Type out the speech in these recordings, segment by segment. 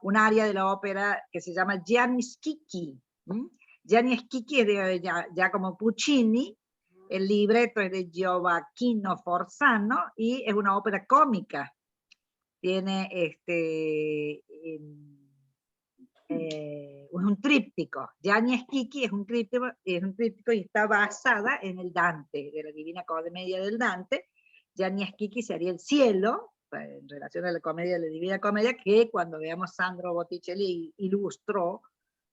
un área de la ópera que se llama Gianni Schicchi. Gianni Schicchi es de Giacomo Puccini, el libreto es de Gioacchino Forzano y es una ópera cómica. Tiene un tríptico. Gianni Schicchi es un tríptico y está basada en el Dante, de la Divina Comedia del Dante. Gianni Schicchi sería el cielo, en relación a la comedia de la Divina Comedia, que cuando veamos Sandro Botticelli ilustró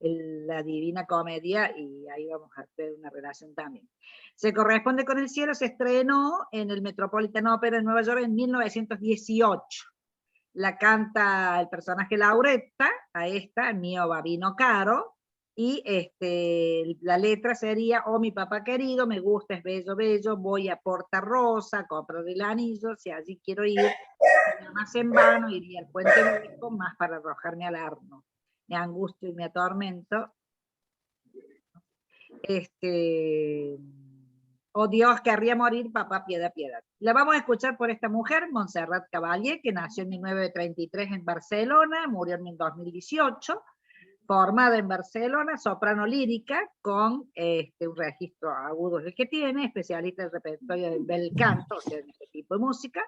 la Divina Comedia, y ahí vamos a hacer una relación también. Se corresponde con el cielo, se estrenó en el Metropolitan Opera en Nueva York en 1918. La canta el personaje Lauretta, a esta, Mio Babino Caro, y la letra sería: oh mi papá querido, me gusta, es bello, bello, voy a Porta Rosa, compro el anillo, si allí quiero ir, más en vano, iría al puente viejo, más para arrojarme al arno, me angustio y me atormento. Oh Dios, querría morir, papá, piedad, piedad. La vamos a escuchar por esta mujer, Montserrat Caballé, que nació en 1933 en Barcelona, murió en 2018, formada en Barcelona, soprano lírica, con un registro agudo el que tiene, especialista en repertorio del bel canto, o sea, en este tipo de música.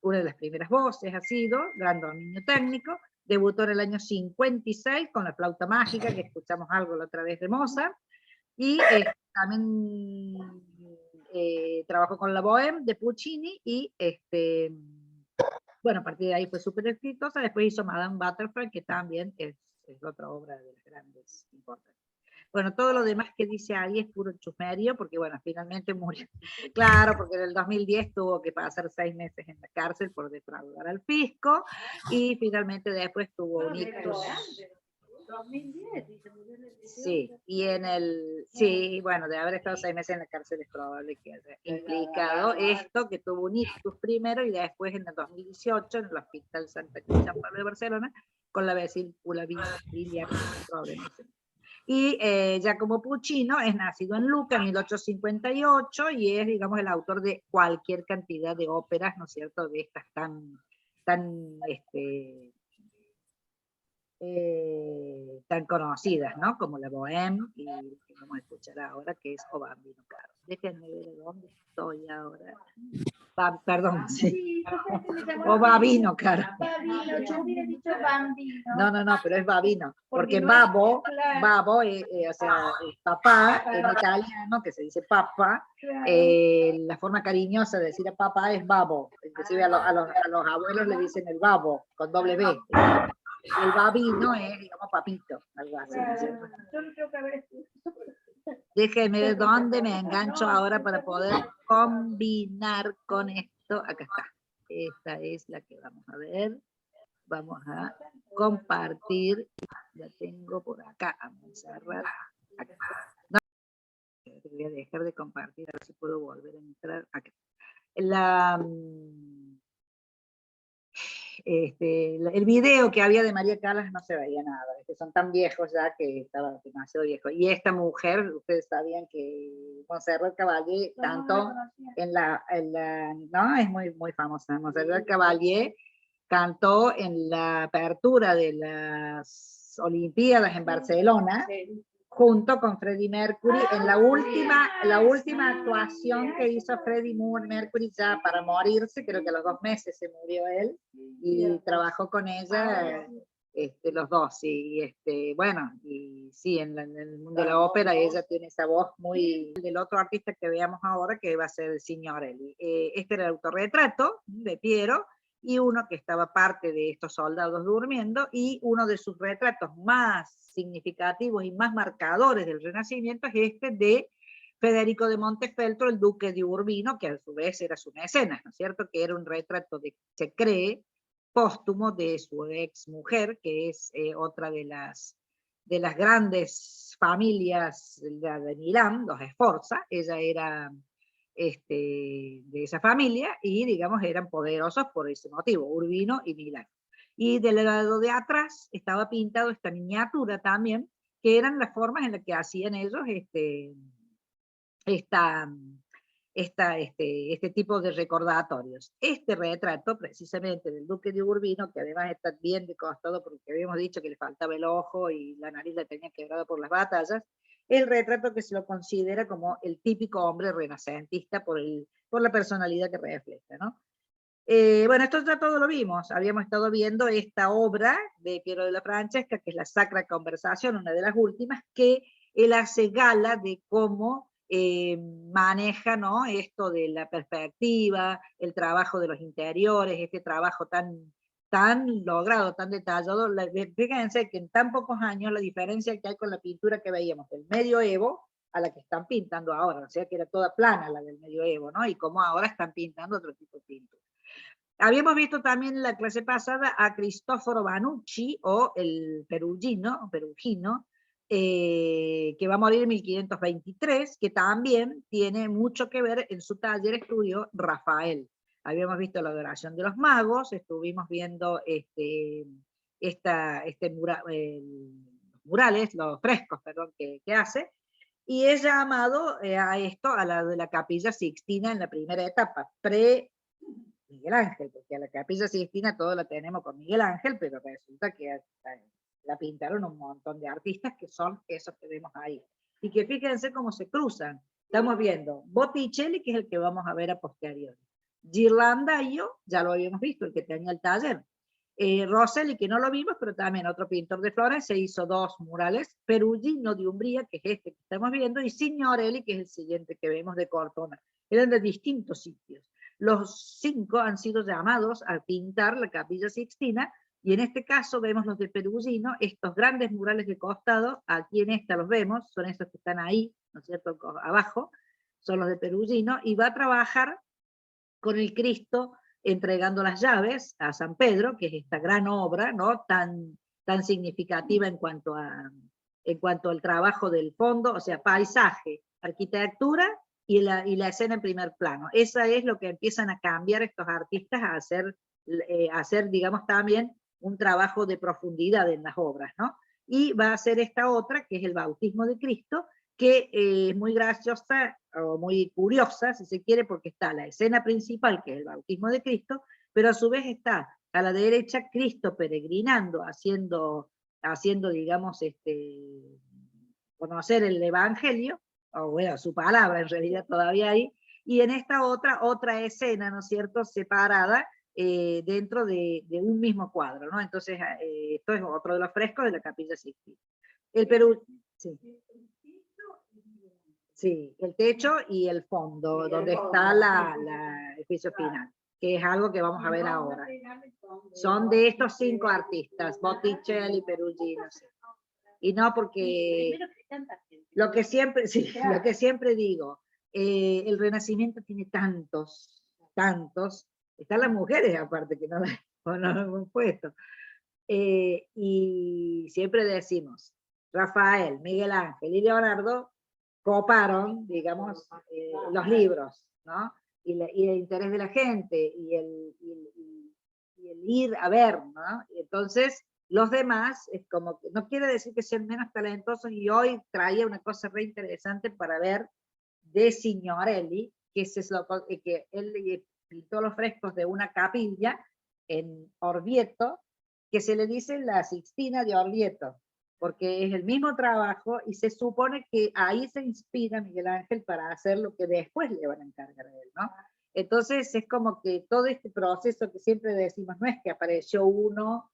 Una de las primeras voces ha sido, gran dominio técnico, debutó en el año 56 con la flauta mágica, que escuchamos algo la otra vez de Mozart, y también trabajó con la Bohème de Puccini, y bueno, a partir de ahí fue súper exitosa. Después hizo Madame Butterfly, que también es otra obra de las grandes importantes. Bueno, todo lo demás que dice ahí es puro chusmerío, porque bueno, finalmente murió. Claro, porque en el 2010 tuvo que pasar 6 meses en la cárcel por defraudar al fisco, y finalmente después tuvo un ictus. 2010, sí, y en el, sí, bueno, de haber estado 6 meses en la cárcel es probable que haya implicado esto, que tuvo un ictus primero y después en el 2018 en el Hospital Santa Cruz San Pablo de Barcelona con la vesícula biliar. Y Giacomo Puccino es nacido en Lucca en 1858 y es, digamos, el autor de cualquier cantidad de óperas, ¿no es cierto?, de estas tan conocidas, ¿no? Como la Bohème, y que vamos a escuchar ahora, que es O Bambino Caro. Déjenme ver dónde estoy ahora. Perdón, sí. O Babino Caro. Babino, yo hubiera dicho Bambino. No, pero es Babino, porque babo, babo, o sea, papá, en italiano, que se dice papa, la forma cariñosa de decir a papá es babo, inclusive a los abuelos le dicen el babo, con doble B. El babino es, digamos, papito, algo así. Déjenme ver dónde me engancho ahora para poder combinar con esto. Acá está. Esta es la que vamos a ver. Vamos a compartir. La tengo por acá. Vamos a cerrar. Acá. No, voy a dejar de compartir, a ver si puedo volver a entrar. Acá. El video que había de María Callas no se veía nada, son tan viejos ya que estaba demasiado viejo. Y esta mujer, ustedes sabían que Montserrat Caballé cantó no, es muy, muy famosa. Montserrat Caballé cantó en la apertura de las Olimpiadas en Barcelona, junto con Freddie Mercury, en la última actuación que hizo Freddie Mercury ya para morirse, creo que a los 2 meses se murió él, y trabajó con ella los dos, y bueno, y sí, en el mundo de la ópera ella tiene esa voz muy del otro artista que veamos ahora, que va a ser Signorelli. Este era el autorretrato de Piero, y uno que estaba parte de estos soldados durmiendo, y uno de sus retratos más significativos y más marcadores del Renacimiento es este de Federico de Montefeltro, el duque de Urbino, que a su vez era su mecenas, ¿no es cierto?, que era un retrato, se cree, póstumo de su ex mujer, que es otra de las grandes familias de Milán, los Sforza. Ella era de esa familia, y digamos eran poderosos por ese motivo, Urbino y Milán. Y del lado de atrás estaba pintado esta miniatura también, que eran las formas en las que hacían ellos este tipo de recordatorios. Este retrato, precisamente, del duque de Urbino, que además está bien de costado porque habíamos dicho que le faltaba el ojo y la nariz la tenía quebrada por las batallas, el retrato que se lo considera como el típico hombre renacentista por la personalidad que refleja, ¿no? Bueno, esto ya todo lo vimos, habíamos estado viendo esta obra de Piero de la Francesca, que es la Sacra Conversación, una de las últimas, que él hace gala de cómo maneja, ¿no?, esto de la perspectiva, el trabajo de los interiores, este trabajo tan logrado, tan detallado. Fíjense que en tan pocos años la diferencia que hay con la pintura que veíamos del medioevo a la que están pintando ahora, o sea que era toda plana la del medioevo, ¿no? Y cómo ahora están pintando otro tipo de pintura. Habíamos visto también en la clase pasada a Cristoforo Banucci, o el Perugino, que va a morir en 1523, que también tiene mucho que ver en su taller estudio Rafael. Habíamos visto la adoración de los magos, estuvimos viendo murales, los frescos, perdón, que hace, y es llamado a esto, a la de la Capilla Sixtina en la primera etapa, Miguel Ángel, porque a la Capilla Sixtina todo la tenemos con Miguel Ángel, pero resulta que la pintaron un montón de artistas que son esos que vemos ahí. Y que fíjense cómo se cruzan. Estamos viendo Botticelli, que es el que vamos a ver a posteriori. Ghirlandaio, ya lo habíamos visto, el que tenía el taller. Rosselli, que no lo vimos, pero también otro pintor de Florencia, hizo 2 murales. Perugino de Umbría, que es este que estamos viendo, y Signorelli, que es el siguiente que vemos de Cortona. Eran de distintos sitios. Los 5 han sido llamados a pintar la Capilla Sixtina, y en este caso vemos los de Perugino, estos grandes murales de costado, aquí en esta los vemos, son esos que están ahí, ¿no es cierto?, abajo, son los de Perugino, y va a trabajar con el Cristo entregando las llaves a San Pedro, que es esta gran obra, ¿no?, tan significativa en cuanto al trabajo del fondo, o sea, paisaje, arquitectura y la escena en primer plano. Esa es lo que empiezan a cambiar estos artistas a hacer, digamos, también un trabajo de profundidad en las obras, ¿no? Y va a hacer esta otra, que es el bautismo de Cristo, que es muy graciosa o muy curiosa, si se quiere, porque está la escena principal, que es el bautismo de Cristo, pero a su vez está a la derecha Cristo peregrinando, haciendo digamos, conocer el Evangelio, o bueno, su palabra en realidad todavía hay, y en esta otra escena, ¿no es cierto?, separada dentro de un mismo cuadro, ¿no? Entonces, esto es otro de los frescos de la Capilla Sixtina. El Perú, sí. Sí, el techo y el fondo, donde está el piso final, que es algo que vamos a ver ahora. Son de estos 5 artistas, Botticelli, Perugino, sí. Y no porque lo que siempre digo, el Renacimiento tiene tantos, están las mujeres aparte que no lo hemos puesto, y siempre decimos, Rafael, Miguel Ángel y Leonardo coparon, digamos, los libros, ¿no? Y el interés de la gente, y el ir a ver, ¿no? Y entonces, los demás, es como que no quiere decir que sean menos talentosos, y hoy traía una cosa re interesante para ver de Signorelli, que él pintó los frescos de una capilla en Orvieto, que se le dice la Sixtina de Orvieto, porque es el mismo trabajo, y se supone que ahí se inspira Miguel Ángel para hacer lo que después le van a encargar a él, ¿no? Entonces es como que todo este proceso que siempre decimos, no es que apareció uno,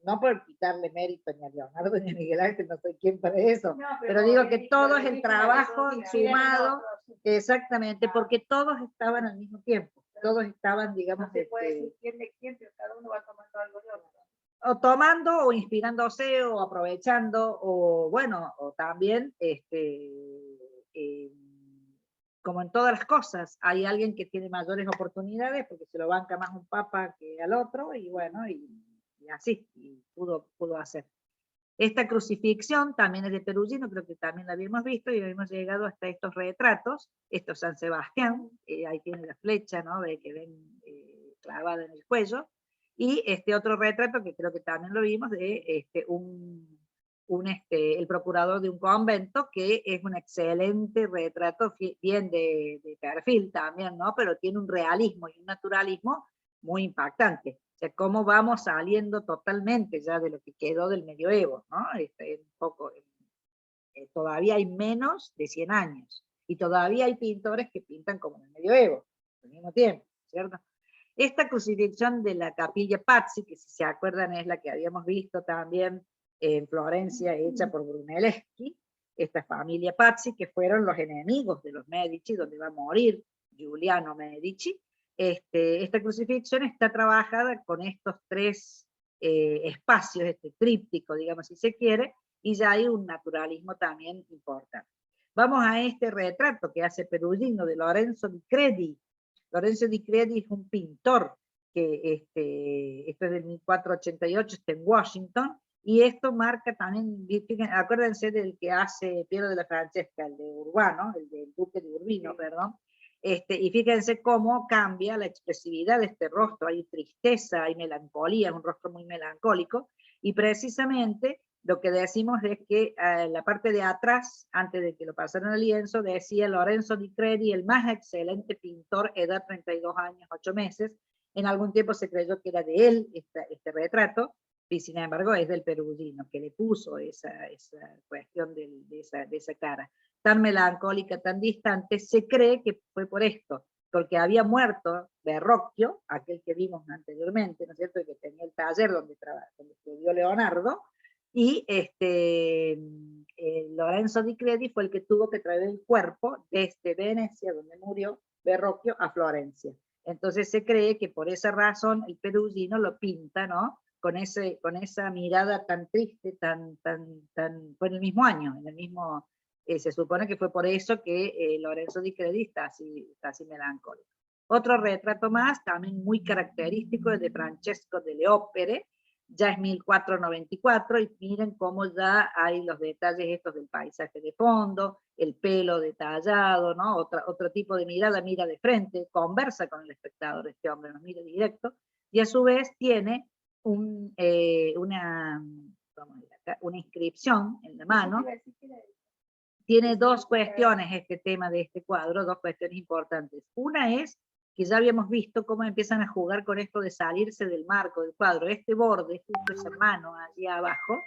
no por quitarle mérito ni a Leonardo ni a Miguel Ángel, no soy quien para eso, no, pero digo que todo es el trabajo sumado, exactamente, porque todos estaban al mismo tiempo, todos estaban, digamos, no se puede decir quién de quién, pero cada uno va tomando algo de otro. O tomando, o inspirándose, o aprovechando, o bueno, o también, como en todas las cosas, hay alguien que tiene mayores oportunidades porque se lo banca más un papa que al otro, y bueno, y así, y pudo hacer. Esta crucifixión también es de Perugino, creo que también la habíamos visto, y habíamos llegado hasta estos retratos, esto es San Sebastián, ahí tiene la flecha, ¿no?, de que ven clavada en el cuello, y este otro retrato que creo que también lo vimos, de un el procurador de un convento, que es un excelente retrato, bien de perfil también, ¿no? Pero tiene un realismo y un naturalismo muy impactante. O sea, cómo vamos saliendo totalmente ya de lo que quedó del medioevo, ¿no? Un poco, todavía hay menos de 100 años, y todavía hay pintores que pintan como en el medioevo, al mismo tiempo, ¿cierto? Esta crucifixión de la Capilla Pazzi, que si se acuerdan es la que habíamos visto también en Florencia, hecha por Brunelleschi, esta familia Pazzi, que fueron los enemigos de los Medici, donde va a morir Giuliano Medici. Esta crucifixión está trabajada con estos tres espacios, este tríptico, digamos, si se quiere, y ya hay un naturalismo también importante. Vamos a este retrato que hace Perugino de Lorenzo di Credi. Lorenzo di Credi es un pintor que esto es del 1488, está en Washington, y esto marca también, fíjense, acuérdense del que hace Piero de la Francesca, el de Urbano, el del Duque de Urbino, perdón, y fíjense cómo cambia la expresividad de este rostro, hay tristeza, hay melancolía, es un rostro muy melancólico, y precisamente lo que decimos es que la parte de atrás, antes de que lo pasaran al lienzo, decía Lorenzo di Credi, el más excelente pintor, edad 32 años, 8 meses. En algún tiempo se creyó que era de él este retrato, y sin embargo es del Perugino, que le puso esa cuestión de esa cara tan melancólica, tan distante. Se cree que fue por esto, porque había muerto Verrocchio, aquel que vimos anteriormente, ¿no es cierto?, que tenía el taller donde estudió Leonardo, y Lorenzo di Credi fue el que tuvo que traer el cuerpo desde Venecia, donde murió Verrocchio, a Florencia. Entonces se cree que por esa razón el Perugino lo pinta, ¿no?, con esa mirada tan triste, fue en el mismo año, se supone que fue por eso que Lorenzo di Credi está así melancólico. Otro retrato más, también muy característico, es de Francesco delle Opere, ya es 1494, y miren cómo ya hay los detalles estos del paisaje de fondo, el pelo detallado, ¿no? Otro tipo de mirada, mira de frente, conversa con el espectador, este hombre nos mira directo, y a su vez tiene una inscripción en la mano. Tiene dos cuestiones este tema de este cuadro, dos cuestiones importantes. Una es que ya habíamos visto cómo empiezan a jugar con esto de salirse del marco del cuadro. Este borde, justo esa mano allí abajo,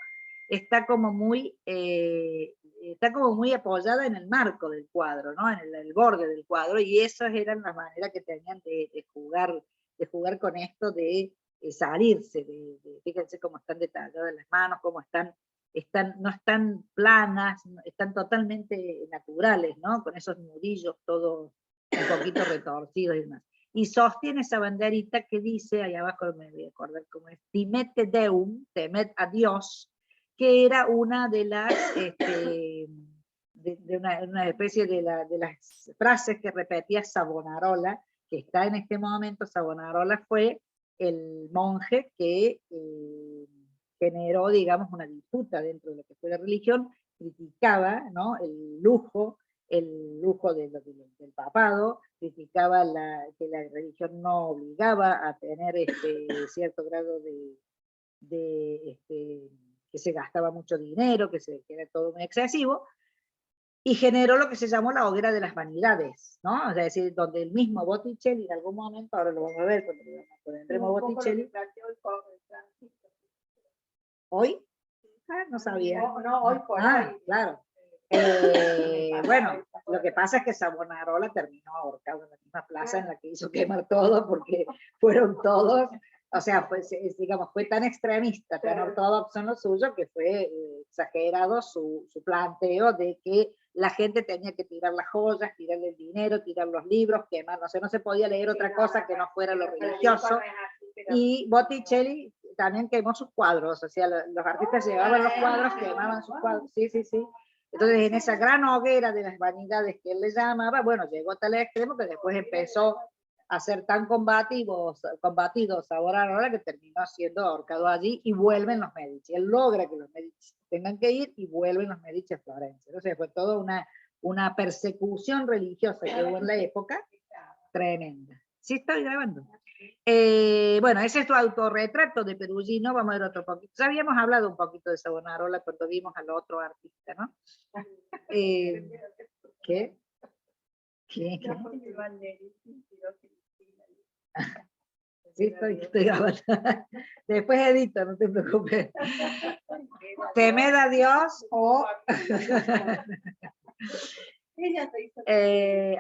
está como muy apoyada en el marco del cuadro, ¿no?, en el borde del cuadro, y esas eran las maneras que tenían de jugar con esto de salirse, fíjense cómo están detalladas las manos, cómo no están planas, están totalmente naturales, ¿no?, con esos nudillos todos un poquito retorcidos y demás. Y sostiene esa banderita que dice, ahí abajo me voy a acordar cómo es, Timete Deum, temed a Dios, que era una de las, una especie de las frases que repetía Savonarola, que está en este momento. Savonarola fue el monje que generó, digamos, una disputa dentro de lo que fue la religión, criticaba, ¿no?, el lujo del papado, criticaba que la religión no obligaba a tener cierto grado que se gastaba mucho dinero, que era todo muy excesivo, y generó lo que se llamó la hoguera de las vanidades, ¿no? Es decir, donde el mismo Botticelli en algún momento, ahora lo vamos a ver cuando entremos Botticelli. ¿Hoy? No sabía. No, hoy por hoy. Claro. Bueno, lo que pasa es que Savonarola terminó ahorcado en la misma plaza en la que hizo quemar todo, porque fueron todos, o sea, digamos, fue tan extremista, tan ortodoxo en lo suyo, que fue exagerado su planteo de que la gente tenía que tirar las joyas, tirar el dinero, tirar los libros, quemar, o sea, no se podía leer otra cosa que no fuera lo religioso. Y Botticelli también quemó sus cuadros, o sea, los artistas llevaban los cuadros, quemaban sus cuadros, sí. Entonces, en esa gran hoguera de las vanidades que él le llamaba, bueno, llegó a tal extremo que después empezó a ser tan combatido Savonarola, que terminó siendo ahorcado allí, y vuelven los Medici. Él logra que los Medici tengan que ir, y vuelven los Medici a Florencia. Entonces fue toda una persecución religiosa que hubo en la época, tremenda. ¿Sí estoy grabando? Bueno, ese es tu autorretrato de Perugino. Vamos a ver otro poquito. Ya habíamos hablado un poquito de Savonarola cuando vimos al otro artista, ¿no? ¿Qué? ¿Qué? ¿Qué? Sí, estoy grabando. Después edito, no te preocupes. Temed a Dios o...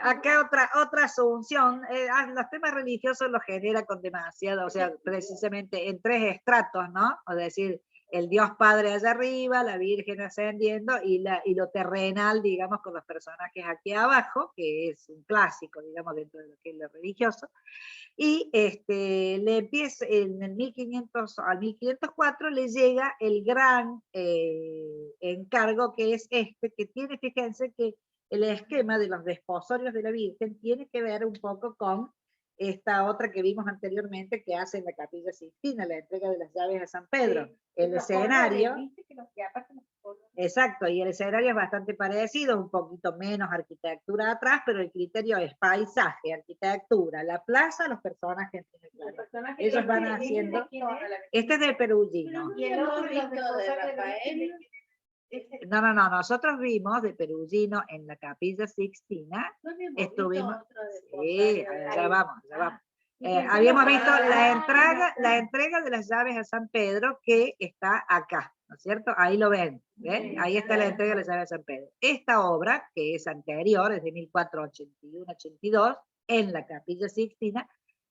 acá otra asunción. Los temas religiosos los genera con demasiado, o sea, precisamente en tres estratos, ¿no? Es decir, el Dios Padre allá arriba, la Virgen ascendiendo y lo terrenal, digamos, con los personajes aquí abajo, que es un clásico, digamos, dentro de lo que es lo religioso. Y le empieza, en el 1500 al 1504 le llega el gran encargo, que es que tiene, fíjense que el esquema de los desposorios de la Virgen tiene que ver un poco con esta otra que vimos anteriormente que hace en la Capilla Sixtina, la entrega de las llaves a San Pedro. Sí, el escenario... Exacto, y el escenario es bastante parecido, un poquito menos arquitectura atrás, pero el criterio es paisaje, arquitectura, la plaza, los personajes. Ellos van haciendo... Este es de Perugino. Y el otro de Rafael. No, nosotros vimos de Perugino en la Capilla Sixtina, estuvimos... Sí, ya vamos. Habíamos visto la entrega de las llaves a San Pedro, que está acá, ¿no es cierto? Ahí lo ven, ¿ven? Ahí está la entrega de las llaves a San Pedro. Esta obra, que es anterior, es de 1481-82, en la Capilla Sixtina,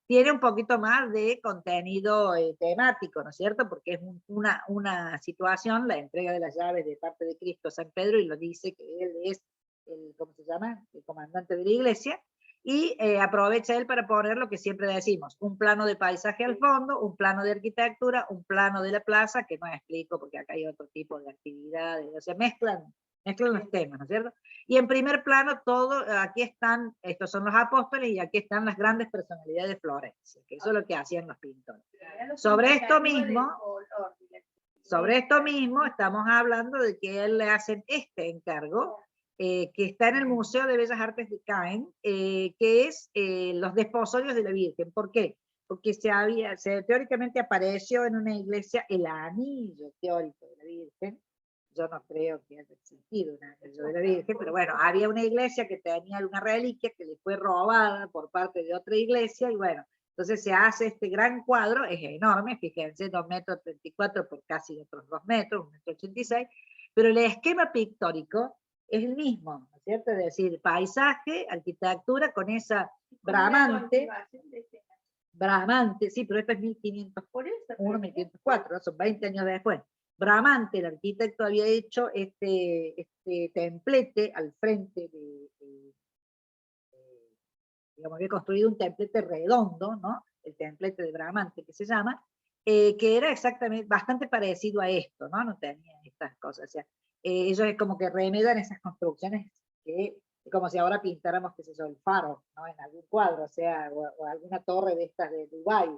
tiene un poquito más de contenido temático, ¿no es cierto? Porque es una situación, la entrega de las llaves de parte de Cristo a San Pedro, y lo dice que él es ¿cómo se llama? El comandante de la iglesia, y aprovecha él para poner lo que siempre decimos, un plano de paisaje al fondo, un plano de arquitectura, un plano de la plaza, que no explico porque acá hay otro tipo de actividades, o sea, mezclan los temas, ¿no es cierto? Y en primer plano, aquí están, estos son los apóstoles, y aquí están las grandes personalidades de Florencia, que eso es lo que hacían los pintores. Sobre esto mismo, estamos hablando de que él le hacen este encargo, que está en el Museo de Bellas Artes de Caen, que es los desposorios de la Virgen. ¿Por qué? Porque teóricamente apareció en una iglesia el anillo teórico de la Virgen. Yo no creo que haya existido un anillo de la Virgen, pero bueno, había una iglesia que tenía una reliquia que le fue robada por parte de otra iglesia, y bueno, entonces se hace este gran cuadro, es enorme, fíjense, 2,34 m por casi otros 2 metros, 1,86 m, pero el esquema pictórico es el mismo, ¿no es cierto? Es decir, paisaje, arquitectura con esa bramante, sí, pero esto es 1501, 1504, son 20 años después. Bramante, el arquitecto, había hecho este templete al frente digamos, había construido un templete redondo, ¿no? El templete de Bramante, que se llama, que era exactamente, bastante parecido a esto, ¿no? No tenía estas cosas, o sea, ellos es como que remedan esas construcciones que, como si ahora pintáramos, qué sé yo, el faro, ¿no? En algún cuadro, o sea, o alguna torre de estas de Dubái.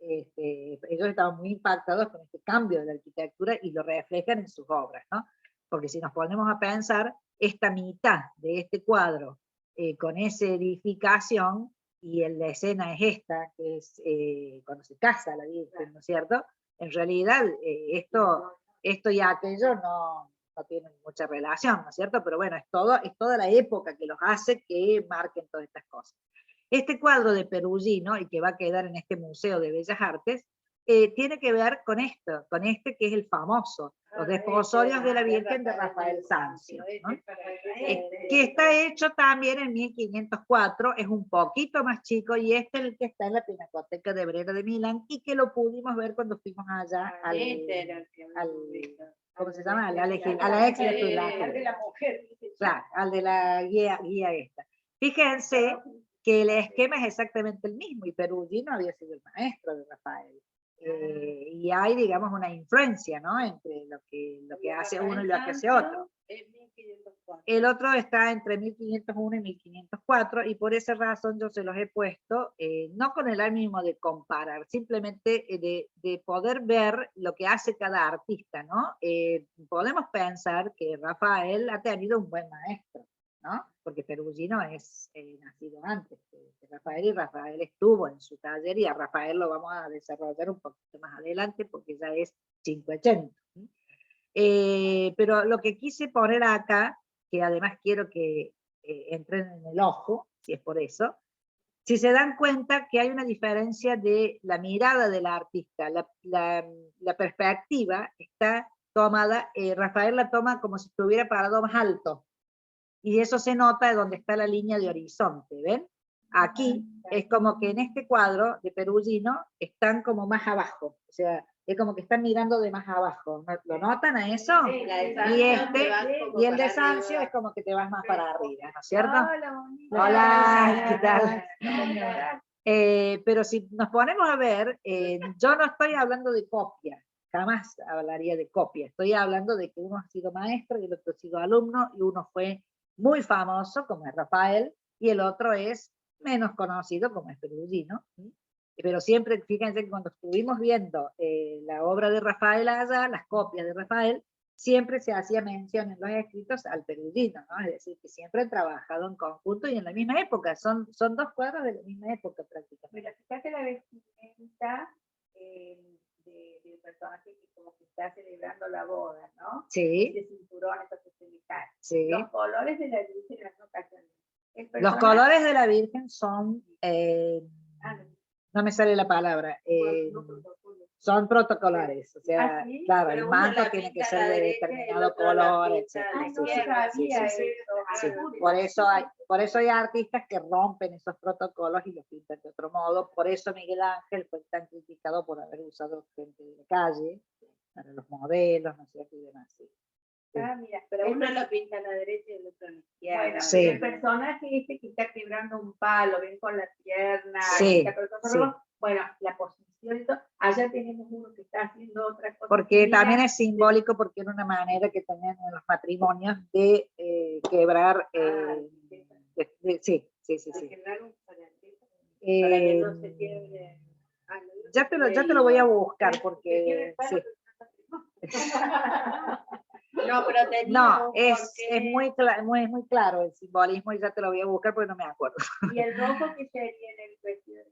Ellos estaban muy impactados con este cambio de la arquitectura y lo reflejan en sus obras, ¿no? Porque si nos ponemos a pensar, esta mitad de este cuadro, con esa edificación, y la escena es esta, que es cuando se casa la Virgen, ¿no es cierto? En realidad, esto y aquello no tienen mucha relación, ¿no es cierto? Pero bueno, es toda la época que los hace que marquen todas estas cosas. Este cuadro de Perugino, y que va a quedar en este Museo de Bellas Artes, tiene que ver con esto, con este que es el famoso, los desposorios de la Virgen de Rafael Sanzio, ¿no? Que está hecho también en 1504, es un poquito más chico, y este es el que está en la Pinacoteca de Brera de Milán, y que lo pudimos ver cuando fuimos allá ¿cómo se llama? A la ex de la mujer. Claro, al de la guía esta. Fíjense que el esquema es exactamente el mismo, y Perugino había sido el maestro de Rafael. Y hay, digamos, una influencia, ¿no? Entre lo que hace uno y lo que hace otro. El otro está entre 1501 y 1504, y por esa razón yo se los he puesto, no con el ánimo de comparar, simplemente de poder ver lo que hace cada artista, ¿no? Podemos pensar que Rafael ha tenido un buen maestro, ¿no? Porque Perugino es nacido antes de Rafael, y Rafael estuvo en su taller, y a Rafael lo vamos a desarrollar un poquito más adelante porque ya es 580. Pero lo que quise poner acá, que además quiero que entren en el ojo, si es por eso, si se dan cuenta que hay una diferencia de la mirada del artista, la perspectiva está tomada, Rafael la toma como si estuviera parado más alto, y eso se nota de donde está la línea de horizonte, ¿ven? Aquí es como que en este cuadro de Perugino están como más abajo, o sea, es como que están mirando de más abajo, ¿lo notan a eso? Sí, la de Y Sancio te vas como y el de para Sancio arriba. es como que te vas más para arriba, ¿no es cierto? Hola, Hola, ¿qué tal? Pero si nos ponemos a ver, yo no estoy hablando de copia, jamás hablaría de copia, estoy hablando de que uno ha sido maestro y el otro ha sido alumno, y uno fue muy famoso, como es Rafael, y el otro es menos conocido, como es Perugino. Pero siempre, fíjense que cuando estuvimos viendo la obra de Rafael allá, las copias de Rafael, siempre se hacía mención en los escritos al Perugino, ¿no? Es decir, que siempre han trabajado en conjunto y en la misma época, son dos cuadros de la misma época prácticamente. Mira, fíjate la vestimenta del personaje que como que está celebrando la boda, ¿no? Sí. Ese cinturón, esa festividad. Sí. Los colores de la Virgen en las ocasiones. Los colores de la Virgen son, no. no me sale la palabra, son protocolares, o sea, ¿Ah, sí? claro, Pero el uno manto la tiene pinta que a ser la de derecha y el determinado otro la color, pinta etc. a la Ay, no izquierda. sabía Sí. eso. Por eso hay artistas que rompen esos protocolos y los pintan de otro modo. Por eso Miguel Ángel fue tan criticado por haber usado gente de la calle para los modelos, ¿no es cierto? Y demás. Sí. Ah, mira, Pero uno lo pinta a la derecha y el otro a la izquierda. Bueno, Sí. el personaje este que está quebrando un palo, ven con la pierna, Sí, sí. Bueno, la posición y todo. Allá tenemos uno que está haciendo otra cosa. Porque también es simbólico, porque era una manera que tenían en los matrimonios de quebrar. Sí. De quebrar un paralelo, para Eh, que no se quiebre. ya te lo voy a buscar porque sí. No, pero tenía No, un es porqué. muy claro el simbolismo, y ya te lo voy a buscar porque no me acuerdo. Y el rojo que sería en el vestido de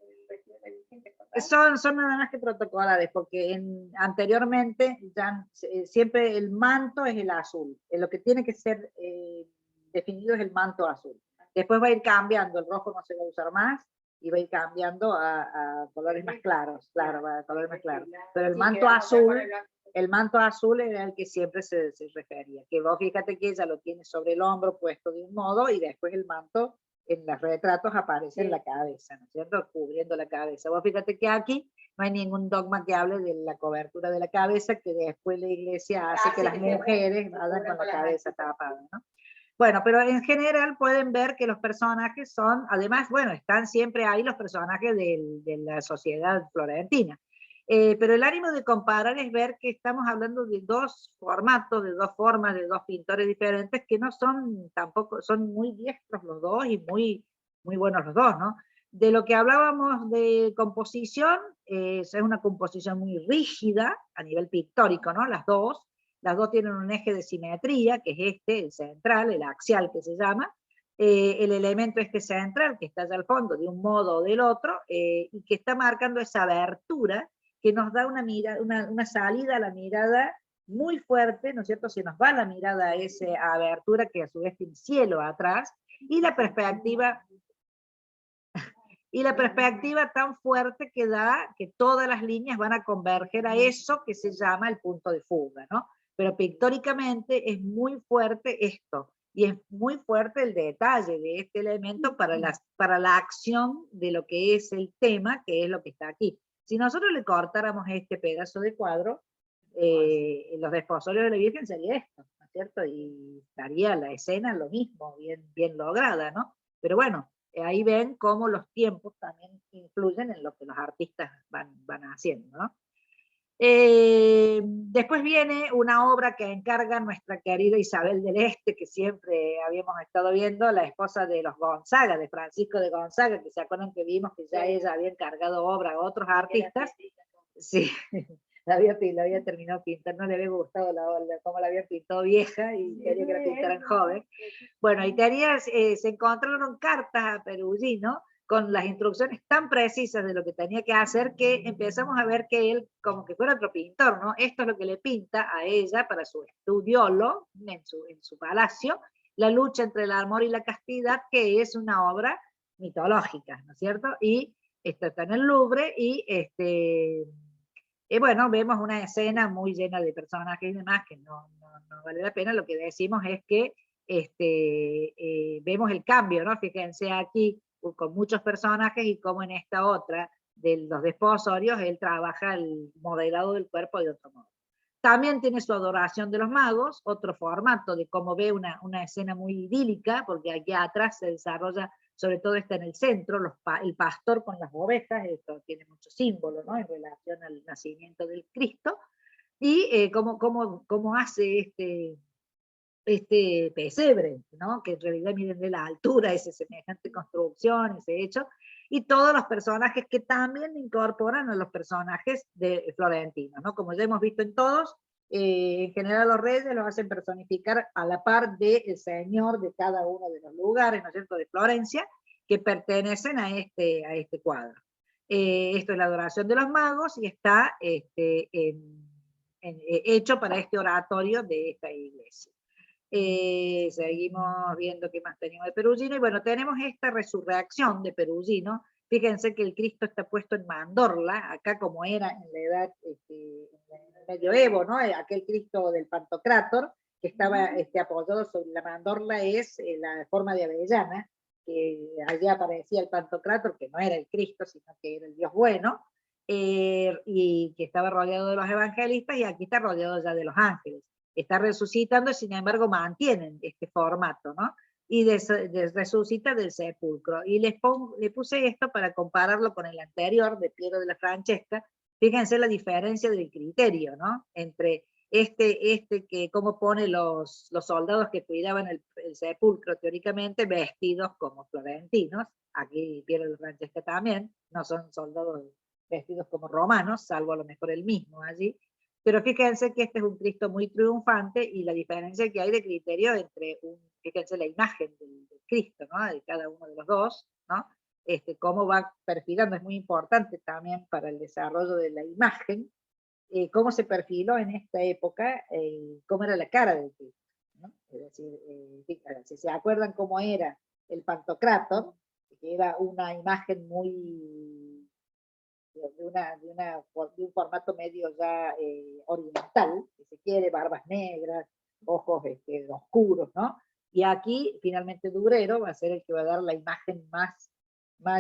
la Virgen, ¿te acordás? Son nada más que protocolares, porque anteriormente ya siempre el manto es el azul, lo que tiene que ser definido es el manto azul. Después va a ir cambiando, el rojo no se va a usar más, y va a ir cambiando a colores más claros, claro, a colores más claros. Pero el manto azul era el que siempre se refería, que vos fíjate que ella lo tiene sobre el hombro puesto de un modo, y después el manto en los retratos aparece en la cabeza, ¿no es cierto? Cubriendo la cabeza. Vos fíjate que aquí no hay ningún dogma que hable de la cobertura de la cabeza, que después la iglesia hace que las mujeres vayan con la cabeza tapada, ¿no? Bueno, pero en general pueden ver que los personajes son, además, bueno, están siempre ahí los personajes de la sociedad florentina. Pero el ánimo de comparar es ver que estamos hablando de dos formatos, de dos formas, de dos pintores diferentes, que no son tampoco, son muy diestros los dos y muy buenos los dos, ¿no? De lo que hablábamos de composición, es una composición muy rígida a nivel pictórico, ¿no? Las dos tienen un eje de simetría, que es el central, el axial que se llama, el elemento central que está allá al fondo de un modo o del otro, y que está marcando esa abertura que nos da una salida a la mirada muy fuerte, ¿no es cierto? Se nos va la mirada a esa abertura que a su vez tiene cielo atrás, y la perspectiva tan fuerte que da que todas las líneas van a converger a eso que se llama el punto de fuga, ¿no? Pero pictóricamente es muy fuerte esto, y es muy fuerte el detalle de este elemento para la acción de lo que es el tema, que es lo que está aquí. Si nosotros le cortáramos este pedazo de cuadro, los desposorios de la Virgen sería esto, ¿no es cierto? Y estaría la escena lo mismo, bien lograda, ¿no? Pero bueno, ahí ven cómo los tiempos también influyen en lo que los artistas van haciendo, ¿no? Después viene una obra que encarga nuestra querida Isabel del Este, que siempre habíamos estado viendo, la esposa de los Gonzaga, de Francisco de Gonzaga, que se acuerdan que vimos que ya ella había encargado obra a otros artistas. Sí, la había terminado pintando, no le había gustado cómo la había pintado vieja y quería que la pintaran joven. Bueno, y se encontraron cartas a Perugino con las instrucciones tan precisas de lo que tenía que hacer que empezamos a ver que él, como que fuera otro pintor, ¿no? Esto es lo que le pinta a ella para su estudiolo en su palacio, la lucha entre el amor y la castidad, que es una obra mitológica, ¿no es cierto? Y está en el Louvre y bueno, vemos una escena muy llena de personajes y demás que no vale la pena. Lo que decimos es que vemos el cambio, ¿no? Fíjense aquí con muchos personajes y como en esta otra de los desposorios él trabaja el modelado del cuerpo de otro modo. También tiene su adoración de los magos, otro formato de cómo ve una escena muy idílica, porque aquí atrás se desarrolla, sobre todo está en el centro, el pastor con las ovejas, esto tiene mucho símbolo, ¿no? En relación al nacimiento del Cristo, y cómo hace este pesebre, ¿no? Que en realidad miren de la altura, esa semejante construcción, ese hecho, y todos los personajes que también incorporan a los personajes de Florentino, ¿no? Como ya hemos visto en todos, en general los reyes los hacen personificar a la par del señor de cada uno de los lugares, ¿no es cierto?, de Florencia, que pertenecen a este cuadro. Esto es la adoración de los magos y está hecho para este oratorio de esta iglesia. Seguimos viendo qué más tenemos de Perugino, y bueno, tenemos esta resurrección de Perugino. Fíjense que el Cristo está puesto en mandorla, acá como era en la edad, en el medioevo, ¿no? Aquel Cristo del Pantocrátor, que estaba apoyado sobre la mandorla, es la forma de avellana, que allí aparecía el Pantocrátor, que no era el Cristo, sino que era el Dios bueno, y que estaba rodeado de los evangelistas, y aquí está rodeado ya de los ángeles. Está resucitando, sin embargo mantienen este formato, ¿no? Y resucita del sepulcro. Y le puse esto para compararlo con el anterior, de Piero de la Francesca. Fíjense la diferencia del criterio, ¿no? Entre que cómo pone los soldados que cuidaban el sepulcro, teóricamente, vestidos como florentinos. Aquí Piero de la Francesca también, no son soldados vestidos como romanos, salvo a lo mejor el mismo allí. Pero fíjense que este es un Cristo muy triunfante, y la diferencia que hay de criterio entre, fíjense la imagen del Cristo, ¿no? De cada uno de los dos, ¿no? Cómo va perfilando, es muy importante también para el desarrollo de la imagen, cómo se perfiló en esta época, cómo era la cara del Cristo, ¿no? Es decir, si se acuerdan cómo era el Pantocrátor, que era una imagen muy de un formato medio ya oriental, si se quiere, barbas negras, ojos oscuros, ¿no? Y aquí, finalmente, Durero va a ser el que va a dar la imagen más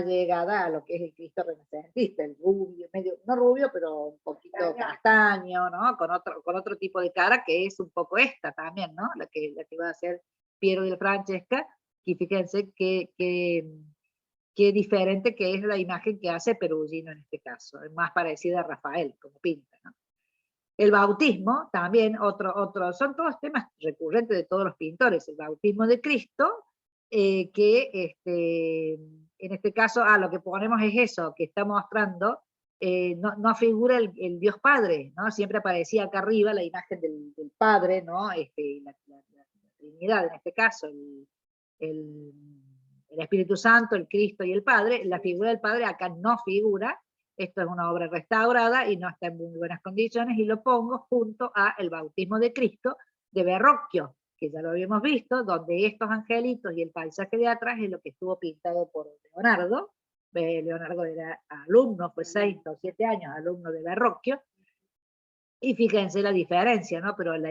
llegada a lo que es el Cristo renacentista, el rubio, medio, no rubio, pero un poquito castaño, ¿no? Con otro tipo de cara, que es un poco esta también, ¿no? La que va a ser Piero de Francesca, y fíjense qué diferente que es la imagen que hace Perugino en este caso, es más parecida a Rafael, como pinta, ¿no? El bautismo, también son todos temas recurrentes de todos los pintores, el bautismo de Cristo, que en este caso, lo que ponemos es eso, que está mostrando, no figura el Dios Padre, ¿no? Siempre aparecía acá arriba la imagen del Padre, ¿no? La Trinidad, en este caso, el Espíritu Santo, el Cristo y el Padre. La figura del Padre acá no figura. Esto es una obra restaurada y no está en muy buenas condiciones, y lo pongo junto a el bautismo de Cristo de Verrocchio, que ya lo habíamos visto, donde estos angelitos y el paisaje de atrás es lo que estuvo pintado por Leonardo. Leonardo era alumno, fue 6 o 7 años alumno de Verrocchio, y fíjense la diferencia, ¿no? Pero el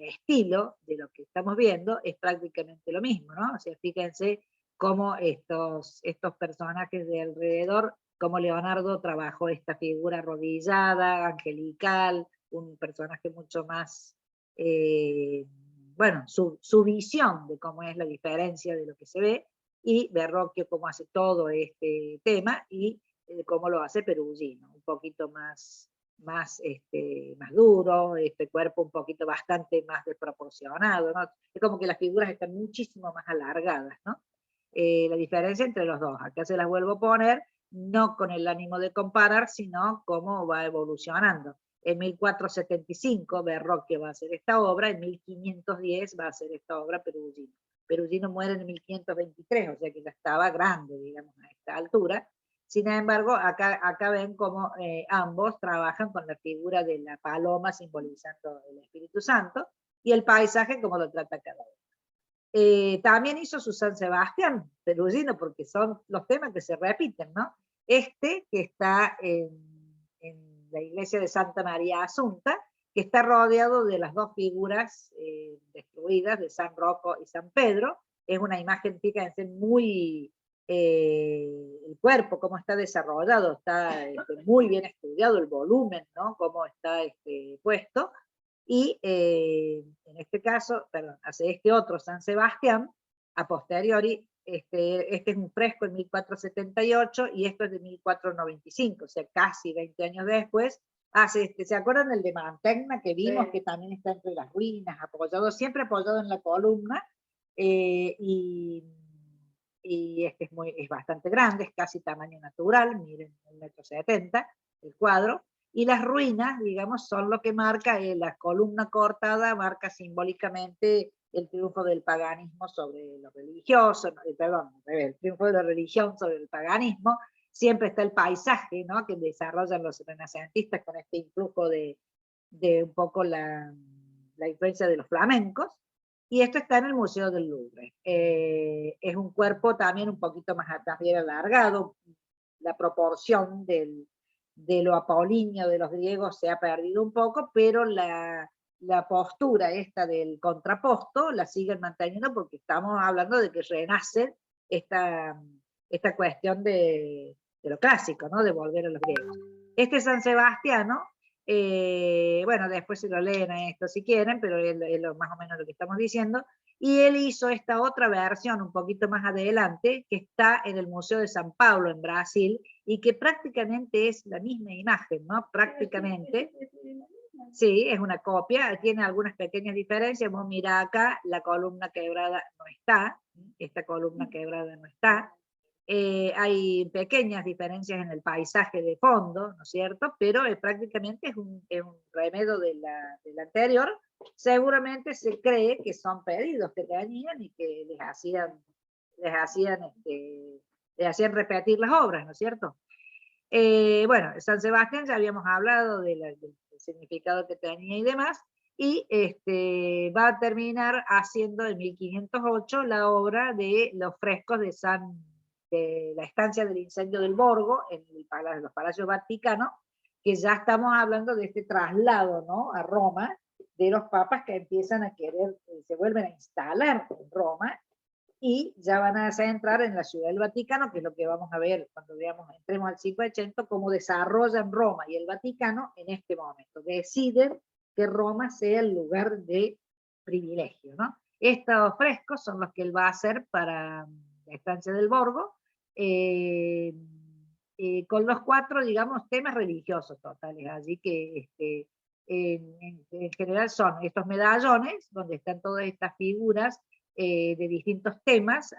estilo de lo que estamos viendo es prácticamente lo mismo, ¿no? O sea, fíjense cómo estos personajes de alrededor, cómo Leonardo trabajó esta figura arrodillada, angelical, un personaje mucho más, bueno, su visión de cómo es la diferencia de lo que se ve, y Verrocchio cómo hace todo este tema, y cómo lo hace Perugino, un poquito más duro, cuerpo un poquito bastante más desproporcionado, ¿no? Es como que las figuras están muchísimo más alargadas, ¿no? La diferencia entre los dos, acá se las vuelvo a poner, no con el ánimo de comparar, sino cómo va evolucionando. En 1475 Verrocchio va a hacer esta obra, en 1510 va a hacer esta obra Perugino. Perugino muere en 1523, o sea que ya estaba grande, digamos, a esta altura. Sin embargo, acá ven cómo ambos trabajan con la figura de la paloma simbolizando el Espíritu Santo y el paisaje como lo trata cada uno. También hizo su San Sebastián, Perugino, porque son los temas que se repiten, ¿no? Este, que está en la iglesia de Santa María Asunta, que está rodeado de las dos figuras destruidas, de San Rocco y San Pedro. Es una imagen, fíjense, muy... el cuerpo, cómo está desarrollado, está muy bien estudiado, el volumen, ¿no? Cómo está puesto. Y en este caso, perdón, hace este otro San Sebastián, a posteriori, este es un fresco en 1478 y esto es de 1495, o sea, casi 20 años después, hace ¿se acuerdan del de Mantegna que vimos, sí, que también está entre las ruinas, apoyado, siempre apoyado en la columna, y es bastante grande, es casi tamaño natural, miren, 1,70 m el cuadro, y las ruinas, digamos, son lo que marca, la columna cortada marca simbólicamente el triunfo del paganismo sobre lo religioso, perdón, el triunfo de la religión sobre el paganismo. Siempre está el paisaje, ¿no?, que desarrollan los renacentistas con este influjo de un poco la influencia de los flamencos. Y esto está en el Museo del Louvre. Es un cuerpo también un poquito más también alargado. La proporción de lo apolíneo de los griegos se ha perdido un poco, pero la postura esta del contraposto la siguen manteniendo porque estamos hablando de que renace esta cuestión de lo clásico, ¿no?, de volver a los griegos. Este San Sebastiano, bueno, después se lo leen a esto si quieren, pero es más o menos lo que estamos diciendo, y él hizo esta otra versión un poquito más adelante, que está en el Museo de San Pablo en Brasil, y que prácticamente es la misma imagen, ¿no? Prácticamente. Sí, es una copia, tiene algunas pequeñas diferencias. Vos mirá acá, la columna quebrada no está, esta columna quebrada no está. Hay pequeñas diferencias en el paisaje de fondo, ¿no es cierto? Pero prácticamente es un remedio de la anterior. Seguramente se cree que son pedidos que tenían y que les hacían repetir las obras, ¿no es cierto? Bueno, San Sebastián ya habíamos hablado del significado que tenía y demás, y va a terminar haciendo en 1508 la obra de los frescos de la estancia del incendio del Borgo, en los Palacios Vaticanos, que ya estamos hablando de este traslado, ¿no?, a Roma, de los papas que empiezan a querer, se vuelven a instalar en Roma, y ya van a entrar en la Ciudad del Vaticano, que es lo que vamos a ver cuando entremos al 580, cómo desarrollan Roma y el Vaticano en este momento. Deciden que Roma sea el lugar de privilegio, ¿no? Estos frescos son los que él va a hacer para la estancia del Borgo, con los 4, digamos, temas religiosos totales, allí que en general son estos medallones, donde están todas estas figuras de distintos temas,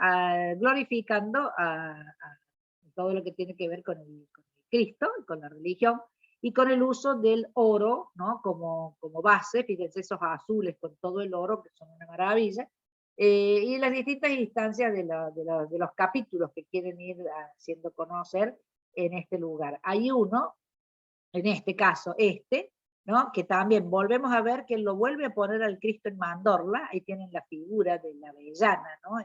glorificando a todo lo que tiene que ver con el Cristo, con la religión, y con el uso del oro, ¿no?, como base. Fíjense esos azules con todo el oro, que son una maravilla, y las distintas instancias de los capítulos que quieren ir haciendo conocer en este lugar. Hay uno, en este caso ¿no?, que también volvemos a ver que lo vuelve a poner al Cristo en mandorla. Ahí tienen la figura de la avellana, ¿no?,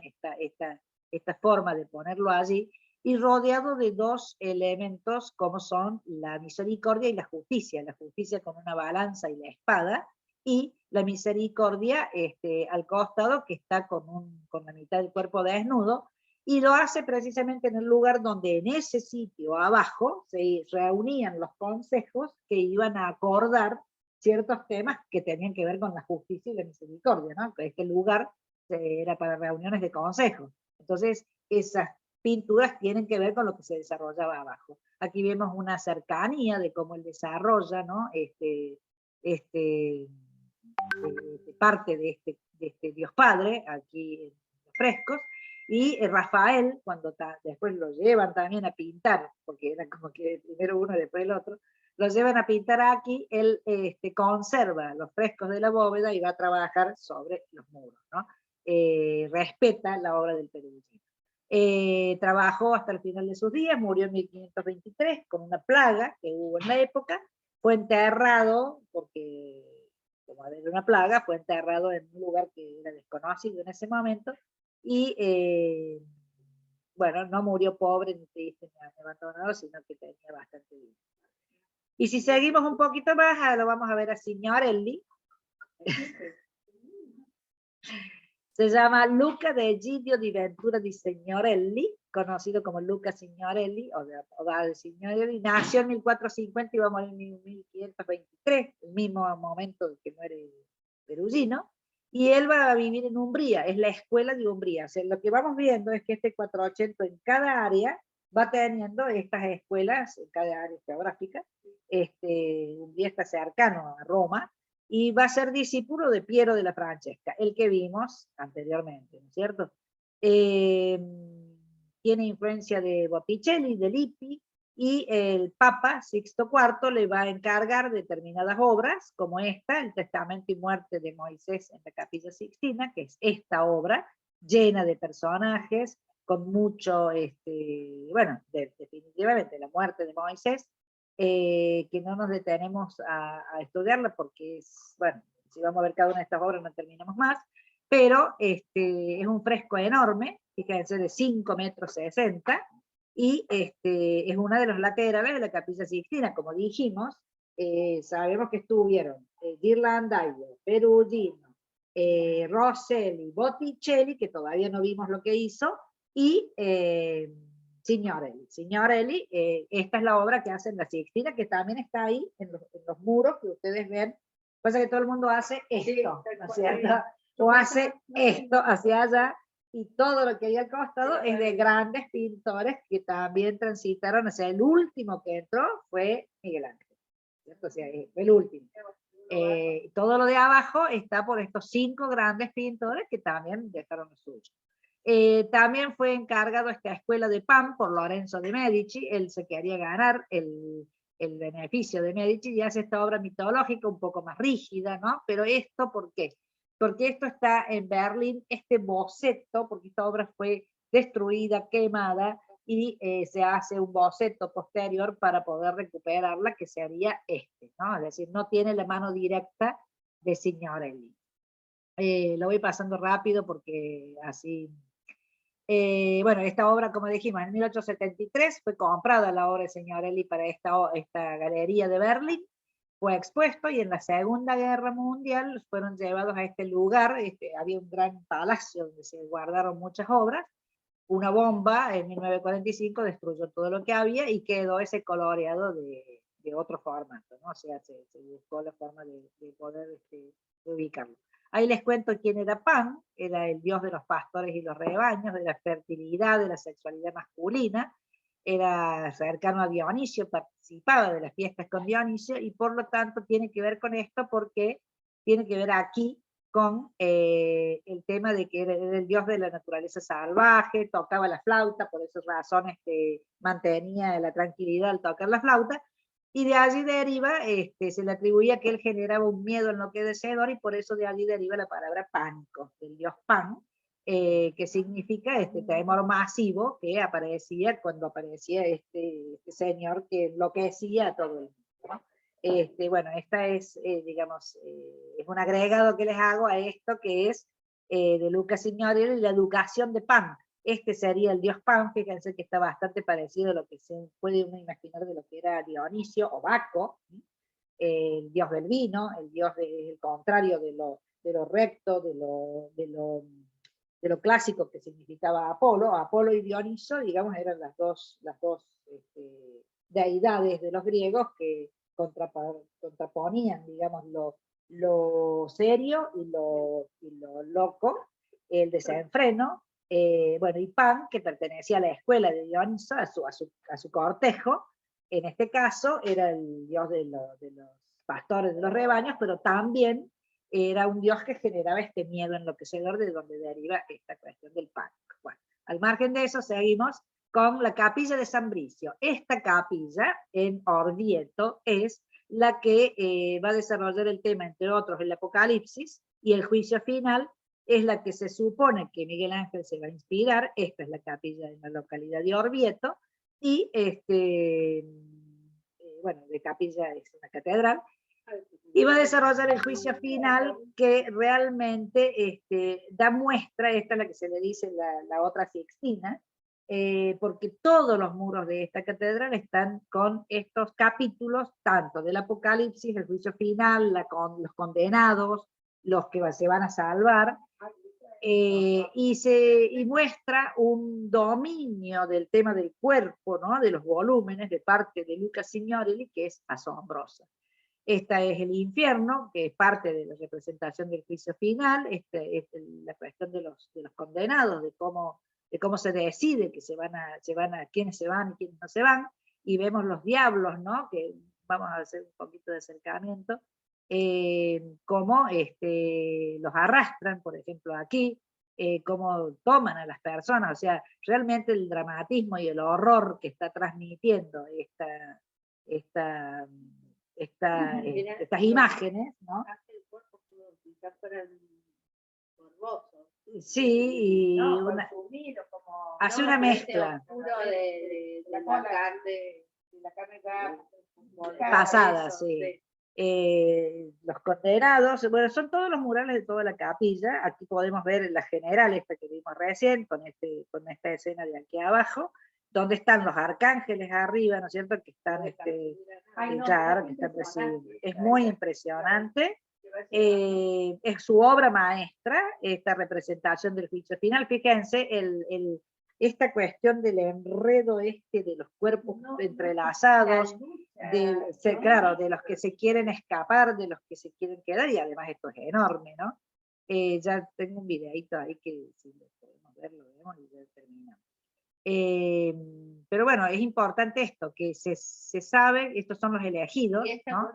esta forma de ponerlo allí, y rodeado de dos elementos como son la misericordia y la justicia con una balanza y la espada, y la misericordia al costado, que está con la mitad del cuerpo desnudo, y lo hace precisamente en el lugar donde en ese sitio abajo se reunían los consejos que iban a acordar ciertos temas que tenían que ver con la justicia y la misericordia, ¿no? Este lugar era para reuniones de consejos. Entonces, esas pinturas tienen que ver con lo que se desarrollaba abajo. Aquí vemos una cercanía de cómo él desarrolla, ¿no?, parte de este Dios Padre, aquí en los frescos. Y Rafael, cuando después lo llevan también a pintar, porque era como que primero uno y después el otro, lo llevan a pintar aquí, él conserva los frescos de la bóveda y va a trabajar sobre los muros, ¿no? Respeta la obra del Perugino. Trabajó hasta el final de sus días, murió en 1523 con una plaga que hubo en la época, fue enterrado, porque como había una plaga, fue enterrado en un lugar que era desconocido en ese momento, y bueno, no murió pobre, ni triste, ni abandonado, sino que tenía bastante dinero. Y si seguimos un poquito más, lo vamos a ver a Signorelli. Se llama Luca de Egidio di Ventura di Signorelli, conocido como Luca Signorelli, o de Signorelli. Nació en 1450 y va a morir en 1523, el mismo momento que muere Perugino. Y él va a vivir en Umbría, es la escuela de Umbría. O sea, lo que vamos viendo es que este 480 en cada área va teniendo estas escuelas, en cada área geográfica. Umbría está cercano a Roma, y va a ser discípulo de Piero de la Francesca, el que vimos anteriormente, ¿no es cierto? Tiene influencia de Botticelli, de Lippi, y el Papa Sixto IV le va a encargar determinadas obras, como esta, el Testamento y Muerte de Moisés en la Capilla Sixtina, que es esta obra, llena de personajes, con mucho, bueno, definitivamente la muerte de Moisés, que no nos detenemos a estudiarla porque es, bueno, si vamos a ver cada una de estas obras no terminamos más, pero es un fresco enorme, fíjense, de 5,60 metros, y es una de los laterales de la Capilla Sixtina, como dijimos. Sabemos que estuvieron Ghirlandaio, Perugino, Rosselli, Botticelli, que todavía no vimos lo que hizo, y Signorelli, esta es la obra que hace en la Sixtina, que también está ahí en los muros que ustedes ven. Pasa que todo el mundo hace esto, ¿no es cierto? O hace esto hacia allá, y todo lo que hay al costado es de grandes pintores que también transitaron. O sea, el último que entró fue Miguel Ángel, ¿cierto? O sea, fue el último. Todo lo de abajo está por estos 5 grandes pintores que también dejaron lo suyo. También fue encargado esta escuela de pan por Lorenzo de Medici. Él se quería ganar el beneficio de Medici y hace esta obra mitológica un poco más rígida, ¿no? Pero esto, ¿por qué? Porque esto está en Berlín, este boceto, porque esta obra fue destruida, quemada, y se hace un boceto posterior para poder recuperarla, que sería ¿no? Es decir, no tiene la mano directa de Signorelli. Lo voy pasando rápido porque así... bueno, esta obra, como dijimos, en 1873 fue comprada la obra de Signorelli para esta galería de Berlín, fue expuesto, y en la Segunda Guerra Mundial fueron llevados a este lugar. Había un gran palacio donde se guardaron muchas obras. Una bomba en 1945 destruyó todo lo que había y quedó ese coloreado de otro formato, ¿no? O sea, se buscó la forma de poder de ubicarlo. Ahí les cuento quién era Pan. Era el dios de los pastores y los rebaños, de la fertilidad, de la sexualidad masculina. Era cercano a Dionisio, participaba de las fiestas con Dionisio, y por lo tanto tiene que ver con esto, porque tiene que ver aquí con el tema de que era el dios de la naturaleza salvaje, tocaba la flauta, por esas razones que mantenía la tranquilidad al tocar la flauta, y de allí deriva, se le atribuía que él generaba un miedo enloquecedor, y por eso de allí deriva la palabra pánico, del dios Pan, que significa este temor masivo que aparecía cuando aparecía este señor que enloquecía a todo el mundo, ¿no? Bueno, esta es, digamos, es un agregado que les hago a esto, que es de Luca Signorelli, la educación de Pan. Este sería el dios Pan. Fíjense que está bastante parecido a lo que se puede uno imaginar de lo que era Dionisio o Baco, el dios del vino, el dios el contrario de lo recto, de lo clásico que significaba Apolo. Apolo y Dioniso, digamos, eran las dos deidades de los griegos que contraponían, digamos, lo serio y lo loco, el desenfreno. Bueno, y Pan, que pertenecía a la escuela de Dioniso, a su cortejo, en este caso era el dios de los pastores de los rebaños, pero también era un dios que generaba este miedo enloquecedor, de donde deriva esta cuestión del pánico. Bueno, al margen de eso, seguimos. con la capilla de San Bricio. Esta capilla en Orvieto es la que va a desarrollar el tema, entre otros, el Apocalipsis, y el juicio final es la que se supone que Miguel Ángel se va a inspirar. Esta es la capilla en la localidad de Orvieto, y bueno, de capilla es una catedral, y va a desarrollar el juicio final que realmente da muestra. Esta es la que se le dice la otra Sixtina, porque todos los muros de esta catedral están con estos capítulos, tanto del Apocalipsis, el juicio final, los condenados, los que se van a salvar, y muestra un dominio del tema del cuerpo, ¿no? De los volúmenes, de parte de Luca Signorelli, que es asombrosa. Esta es el infierno, que es parte de la representación del juicio final. Esta es la cuestión de los condenados, de cómo se decide que quiénes se van y quiénes no se van, y vemos los diablos, ¿no? Que vamos a hacer un poquito de acercamiento, cómo los arrastran, por ejemplo aquí, cómo toman a las personas. O sea, realmente el dramatismo y el horror que está transmitiendo estas imágenes, ¿no? Sí, y No, una, consumido como... hace No, una pero ese mezcla oscuro de la carne, pasada, eso, sí. Los condenados, bueno, son todos los murales de toda la capilla. Aquí podemos ver la general, esta que vimos recién, con esta escena de aquí abajo, donde están los arcángeles arriba, ¿no es cierto?, que están, claro, que están recibiendo. Es muy impresionante. Es su obra maestra, esta representación del juicio final. Fíjense, esta cuestión del enredo de los cuerpos entrelazados, claro, de los que se quieren escapar, de los que se quieren quedar, y además esto es enorme, ¿no? Ya tengo un videito ahí que si lo podemos ver, lo vemos y ya terminamos. Pero bueno, es importante esto, que se sabe, estos son los elegidos, ¿no?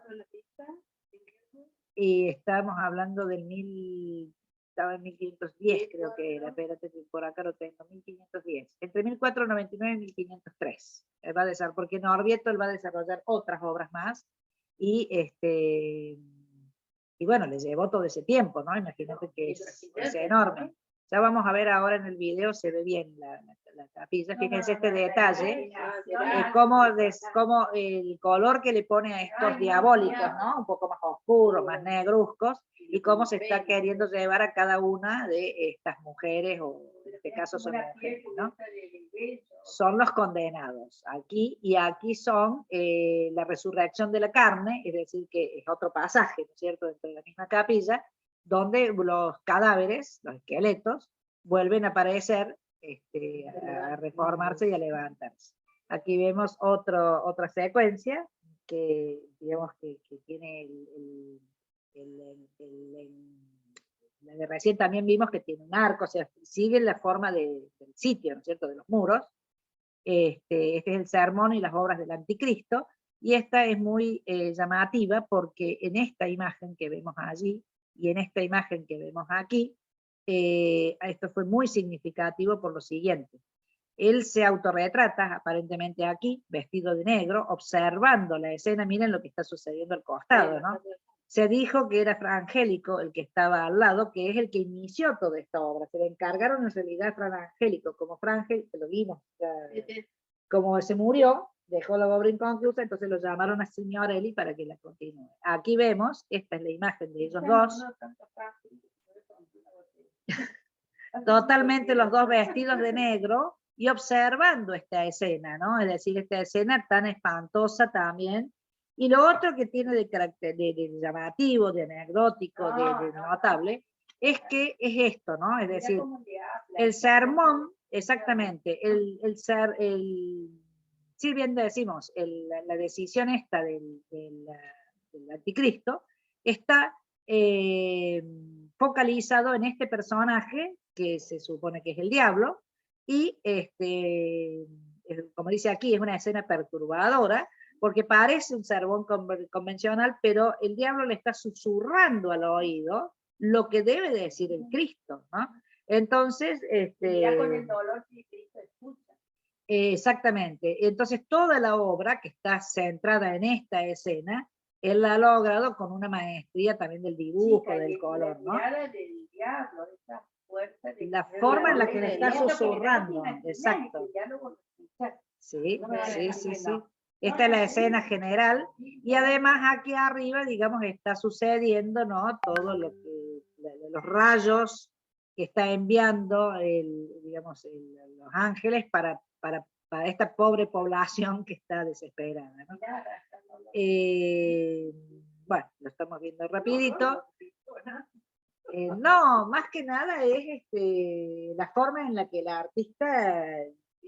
Y estamos hablando del estaba en 1510, creo que era, espérate que por acá lo tengo, 1510, entre 1499 y 1503, va a desarrollar, porque en Orvieto él va a desarrollar otras obras más, y bueno, le llevó todo ese tiempo, ¿no? Imagínate que es enorme. Ya vamos a ver ahora en el video, se ve bien la capilla. Fíjense este detalle, cómo el color que le pone a estos diabólicos, ¿no? Un poco más oscuros, más negruzcos, y cómo se está queriendo llevar a cada una de estas mujeres, o en este caso son mujeres, ¿no? Son los condenados aquí, y aquí son la resurrección de la carne, es decir, que es otro pasaje, ¿no es cierto?, dentro de la misma capilla, donde los cadáveres, los esqueletos, vuelven a aparecer, a reformarse y a levantarse. Aquí vemos otra secuencia que, digamos, que tiene la de recién también vimos que tiene un arco, o sea, sigue la forma del sitio, ¿no es cierto?, de los muros. Este es el sermón y las obras del anticristo, y esta es muy llamativa porque en esta imagen que vemos allí y en esta imagen que vemos aquí, esto fue muy significativo por lo siguiente. Él se autorretrata aparentemente aquí, vestido de negro, observando la escena. Miren lo que está sucediendo al costado, ¿no? Se dijo que era Fra Angelico el que estaba al lado, que es el que inició toda esta obra. Se le encargaron en realidad a Fra Angelico, como Fra Angelico, lo vimos, como se murió, dejó la obra inconclusa, entonces lo llamaron a Signorelli para que la continúe. Aquí vemos, esta es la imagen de ellos dos, totalmente los dos vestidos de negro, y observando esta escena, ¿no? Es decir, esta escena tan espantosa también. Y lo otro que tiene de carácter de llamativo, de anecdótico, de notable, es que es esto, ¿no? Es decir, el sermón, exactamente, si bien decimos, la decisión esta del anticristo, está focalizado en este personaje, que se supone que es el diablo, y como dice aquí, es una escena perturbadora, porque parece un sermón convencional, pero el diablo le está susurrando al oído lo que debe decir el Cristo, ¿no? Entonces, ya con el dolor que Cristo escucha. Exactamente. Entonces toda la obra que está centrada en esta escena, él la ha logrado con una maestría también del dibujo, Chica, del y color, la ¿no? mirada del diablo, esa fuerza de La querer forma en la darle que le de está esto, porque susurrando, no te imaginas exacto. ese diálogo lo escuchas. Sí, No me van a sí, decir sí, que sí. no. Esta es la escena general y además aquí arriba, digamos, está sucediendo, ¿no? Todo lo que, los rayos que está enviando, digamos, los ángeles para esta pobre población que está desesperada, ¿no? Bueno, lo estamos viendo rapidito. No, más que nada es la forma en la que la artista,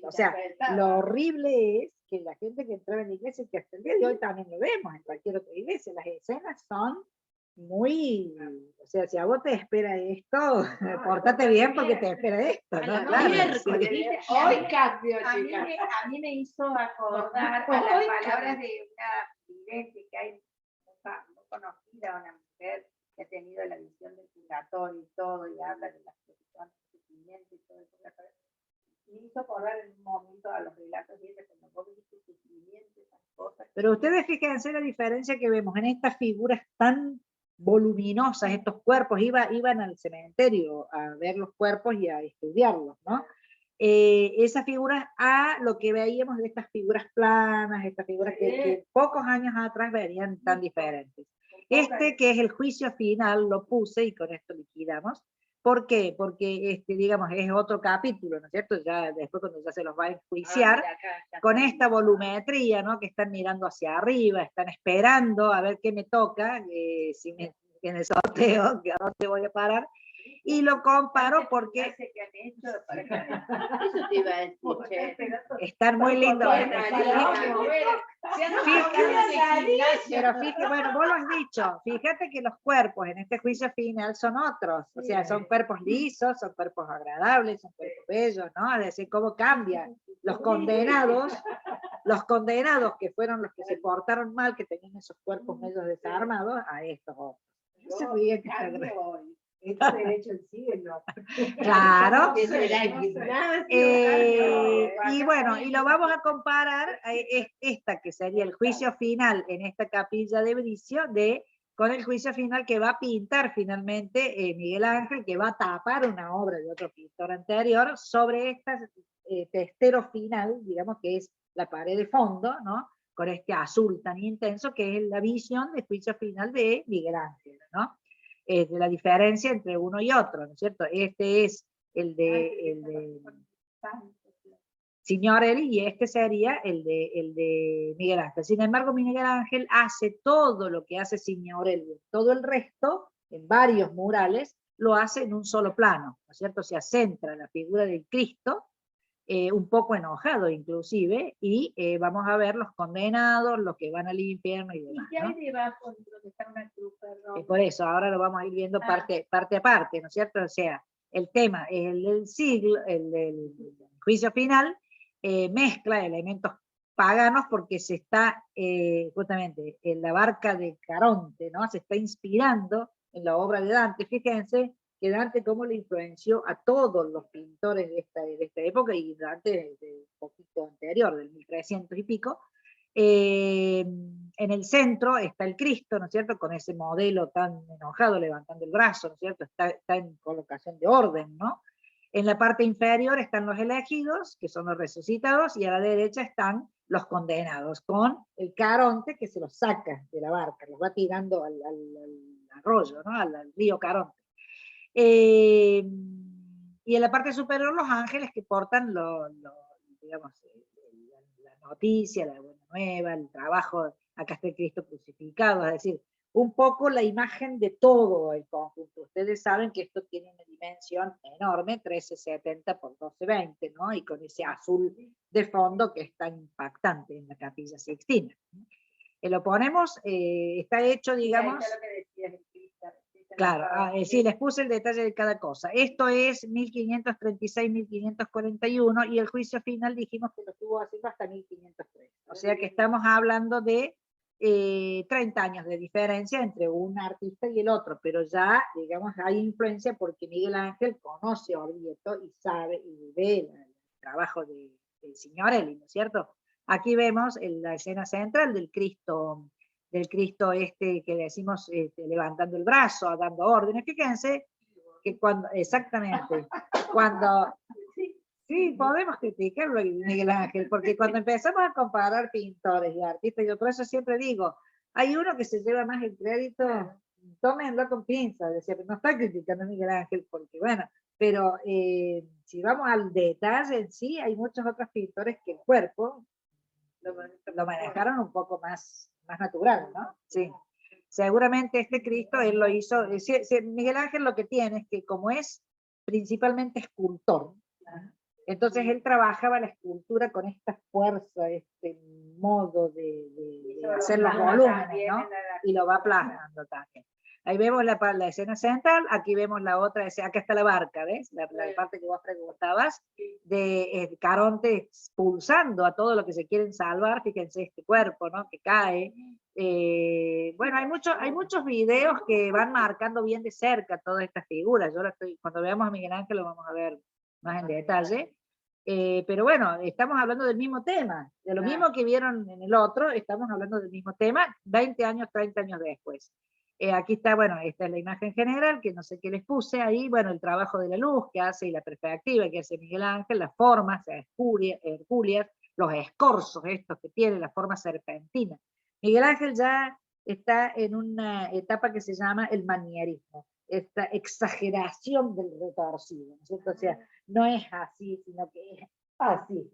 o sea, lo horrible es que la gente que entraba en la iglesia, que hasta el día de hoy también lo vemos en cualquier otra iglesia, las escenas son muy, o sea, si a vos te espera esto, pórtate bien porque te espera esto, ¿no? Claro, sí. Hoy cambió, A mí, chica. a mí me hizo acordar a las palabras de una vidente que hay muy conocida, una mujer que ha tenido la visión del purgatorio y todo, y habla de las personas, sufrimiento y todo eso. Me hizo acordar en un momento a los relatos de ella, cuando vos viste sufrimiento, esas cosas. Pero ustedes fíjense la diferencia que vemos en estas figuras tan voluminosas, estos cuerpos, iban al cementerio a ver los cuerpos y a estudiarlos, ¿no? Esas figuras a lo que veíamos de estas figuras planas, estas figuras que pocos años atrás verían tan diferentes. Este que es el juicio final lo puse y con esto liquidamos. ¿Por qué? Porque, digamos, es otro capítulo, ¿no es cierto? Ya después cuando ya se los va a enjuiciar, con esta volumetría, ¿no? Que están mirando hacia arriba, están esperando a ver qué me toca, si me, en el sorteo, que a dónde voy a parar, y lo comparo porque Eso te iba a decir, che. están muy lindos. Pero fíjate, bueno, vos lo has dicho, fíjate que los cuerpos en este juicio final son otros, o sea, son cuerpos lisos, son cuerpos agradables, son cuerpos bellos, ¿no? Es decir, cómo cambian los condenados que fueron los que se portaron mal, que tenían esos cuerpos medio desarmados, a estos otros. No se veía que está hoy. Esto derecho al cielo. Claro. Y Y bueno, y lo vamos a comparar, esta que sería el juicio final en esta capilla de Bricio, con el juicio final que va a pintar finalmente Miguel Ángel, que va a tapar una obra de otro pintor anterior sobre este testero final, digamos que es la pared de fondo, ¿no? Con este azul tan intenso, que es la visión del juicio final de Miguel Ángel, ¿no? De la diferencia entre uno y otro, ¿no es cierto? Este es el de Signorelli y este sería el de Miguel Ángel. Sin embargo, Miguel Ángel hace todo lo que hace Signorelli, todo el resto, en varios murales, lo hace en un solo plano, ¿no es cierto? Se centra la figura del Cristo, un poco enojado inclusive, y vamos a ver los condenados, los que van al infierno y demás. ¿Y qué hay ¿no? debajo donde está una cruz, perdón? Por eso, ahora lo vamos a ir viendo parte a parte, ¿no es cierto? O sea, el tema es el del siglo, el del juicio final, mezcla elementos paganos porque se está justamente en la barca de Caronte, ¿no? Se está inspirando en la obra de Dante. Fíjense que Dante cómo le influenció a todos los pintores de esta época, y Dante de un poquito anterior, del 1300 y pico. En el centro está el Cristo, ¿no es cierto?, con ese modelo tan enojado levantando el brazo, ¿no es cierto?, está en colocación de orden, ¿no? En la parte inferior están los elegidos, que son los resucitados, y a la derecha están los condenados, con el Caronte que se los saca de la barca, los va tirando al arroyo, ¿no?, al río Caronte. Y en la parte superior los ángeles que portan digamos, la noticia, la buena nueva, el trabajo, acá está el Cristo crucificado, es decir, un poco la imagen de todo el conjunto. Ustedes saben que esto tiene una dimensión enorme, 1370 por 1220, ¿no? Y con ese azul de fondo que es tan impactante en la Capilla Sixtina. Lo ponemos, está hecho, digamos... Claro, sí, les puse el detalle de cada cosa. Esto es 1536-1541 y el juicio final dijimos que lo estuvo haciendo hasta 1503. O sea que estamos hablando de 30 años de diferencia entre un artista y el otro, pero ya, digamos, hay influencia porque Miguel Ángel conoce a Orvieto y sabe y ve el trabajo de Signorelli, ¿no es cierto? Aquí vemos la escena central del Cristo que decimos levantando el brazo, dando órdenes. Fíjense que cuando, exactamente, cuando, sí, podemos criticarlo, Miguel Ángel, porque cuando empezamos a comparar pintores y artistas, yo por eso siempre digo, hay uno que se lleva más el crédito, tómenlo con pinzas, decía, no está criticando a Miguel Ángel, porque bueno, pero si vamos al detalle en sí, hay muchos otros pintores que el cuerpo lo manejaron un poco más natural, ¿no? Sí. Seguramente este Cristo, él lo hizo, Miguel Ángel lo que tiene es que como es principalmente escultor, entonces él trabajaba la escultura con esta fuerza, este modo de hacer los volúmenes, ¿no? Y lo va plasmando también. Ahí vemos la escena central, aquí vemos la otra, acá está la barca, ¿ves? La parte que vos preguntabas, de Caronte expulsando a todo lo que se quieren salvar, fíjense este cuerpo, ¿no? Que cae. Bueno, hay muchos videos que van marcando bien de cerca todas estas figuras. Cuando veamos a Miguel Ángel lo vamos a ver más en detalle. Pero bueno, estamos hablando del mismo tema, de lo mismo que vieron en el otro, estamos hablando del mismo tema, 20 años, 30 años después. Aquí está, bueno, esta es la imagen general, que no sé qué les puse ahí, bueno, el trabajo de la luz que hace y la perspectiva que hace Miguel Ángel, las formas hercúleas, los escorzos estos que tiene, la forma serpentina. Miguel Ángel ya está en una etapa que se llama el manierismo, esta exageración del retorcido, ¿no es cierto? O sea, no es así, sino que es así.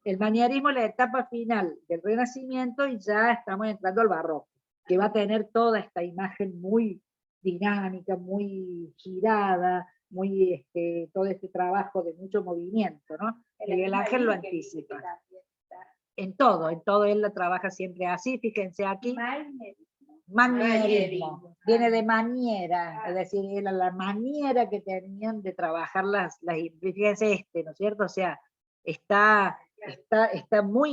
El manierismo es la etapa final del Renacimiento y ya estamos entrando al barroco, que va a tener toda esta imagen muy dinámica, muy girada, muy todo este trabajo de mucho movimiento, ¿no? Miguel Ángel lo anticipa. En todo él lo trabaja siempre así, fíjense aquí. Manierismo, viene de maniera, es decir, era la manera que tenían de trabajar fíjense ¿no es cierto? O sea, está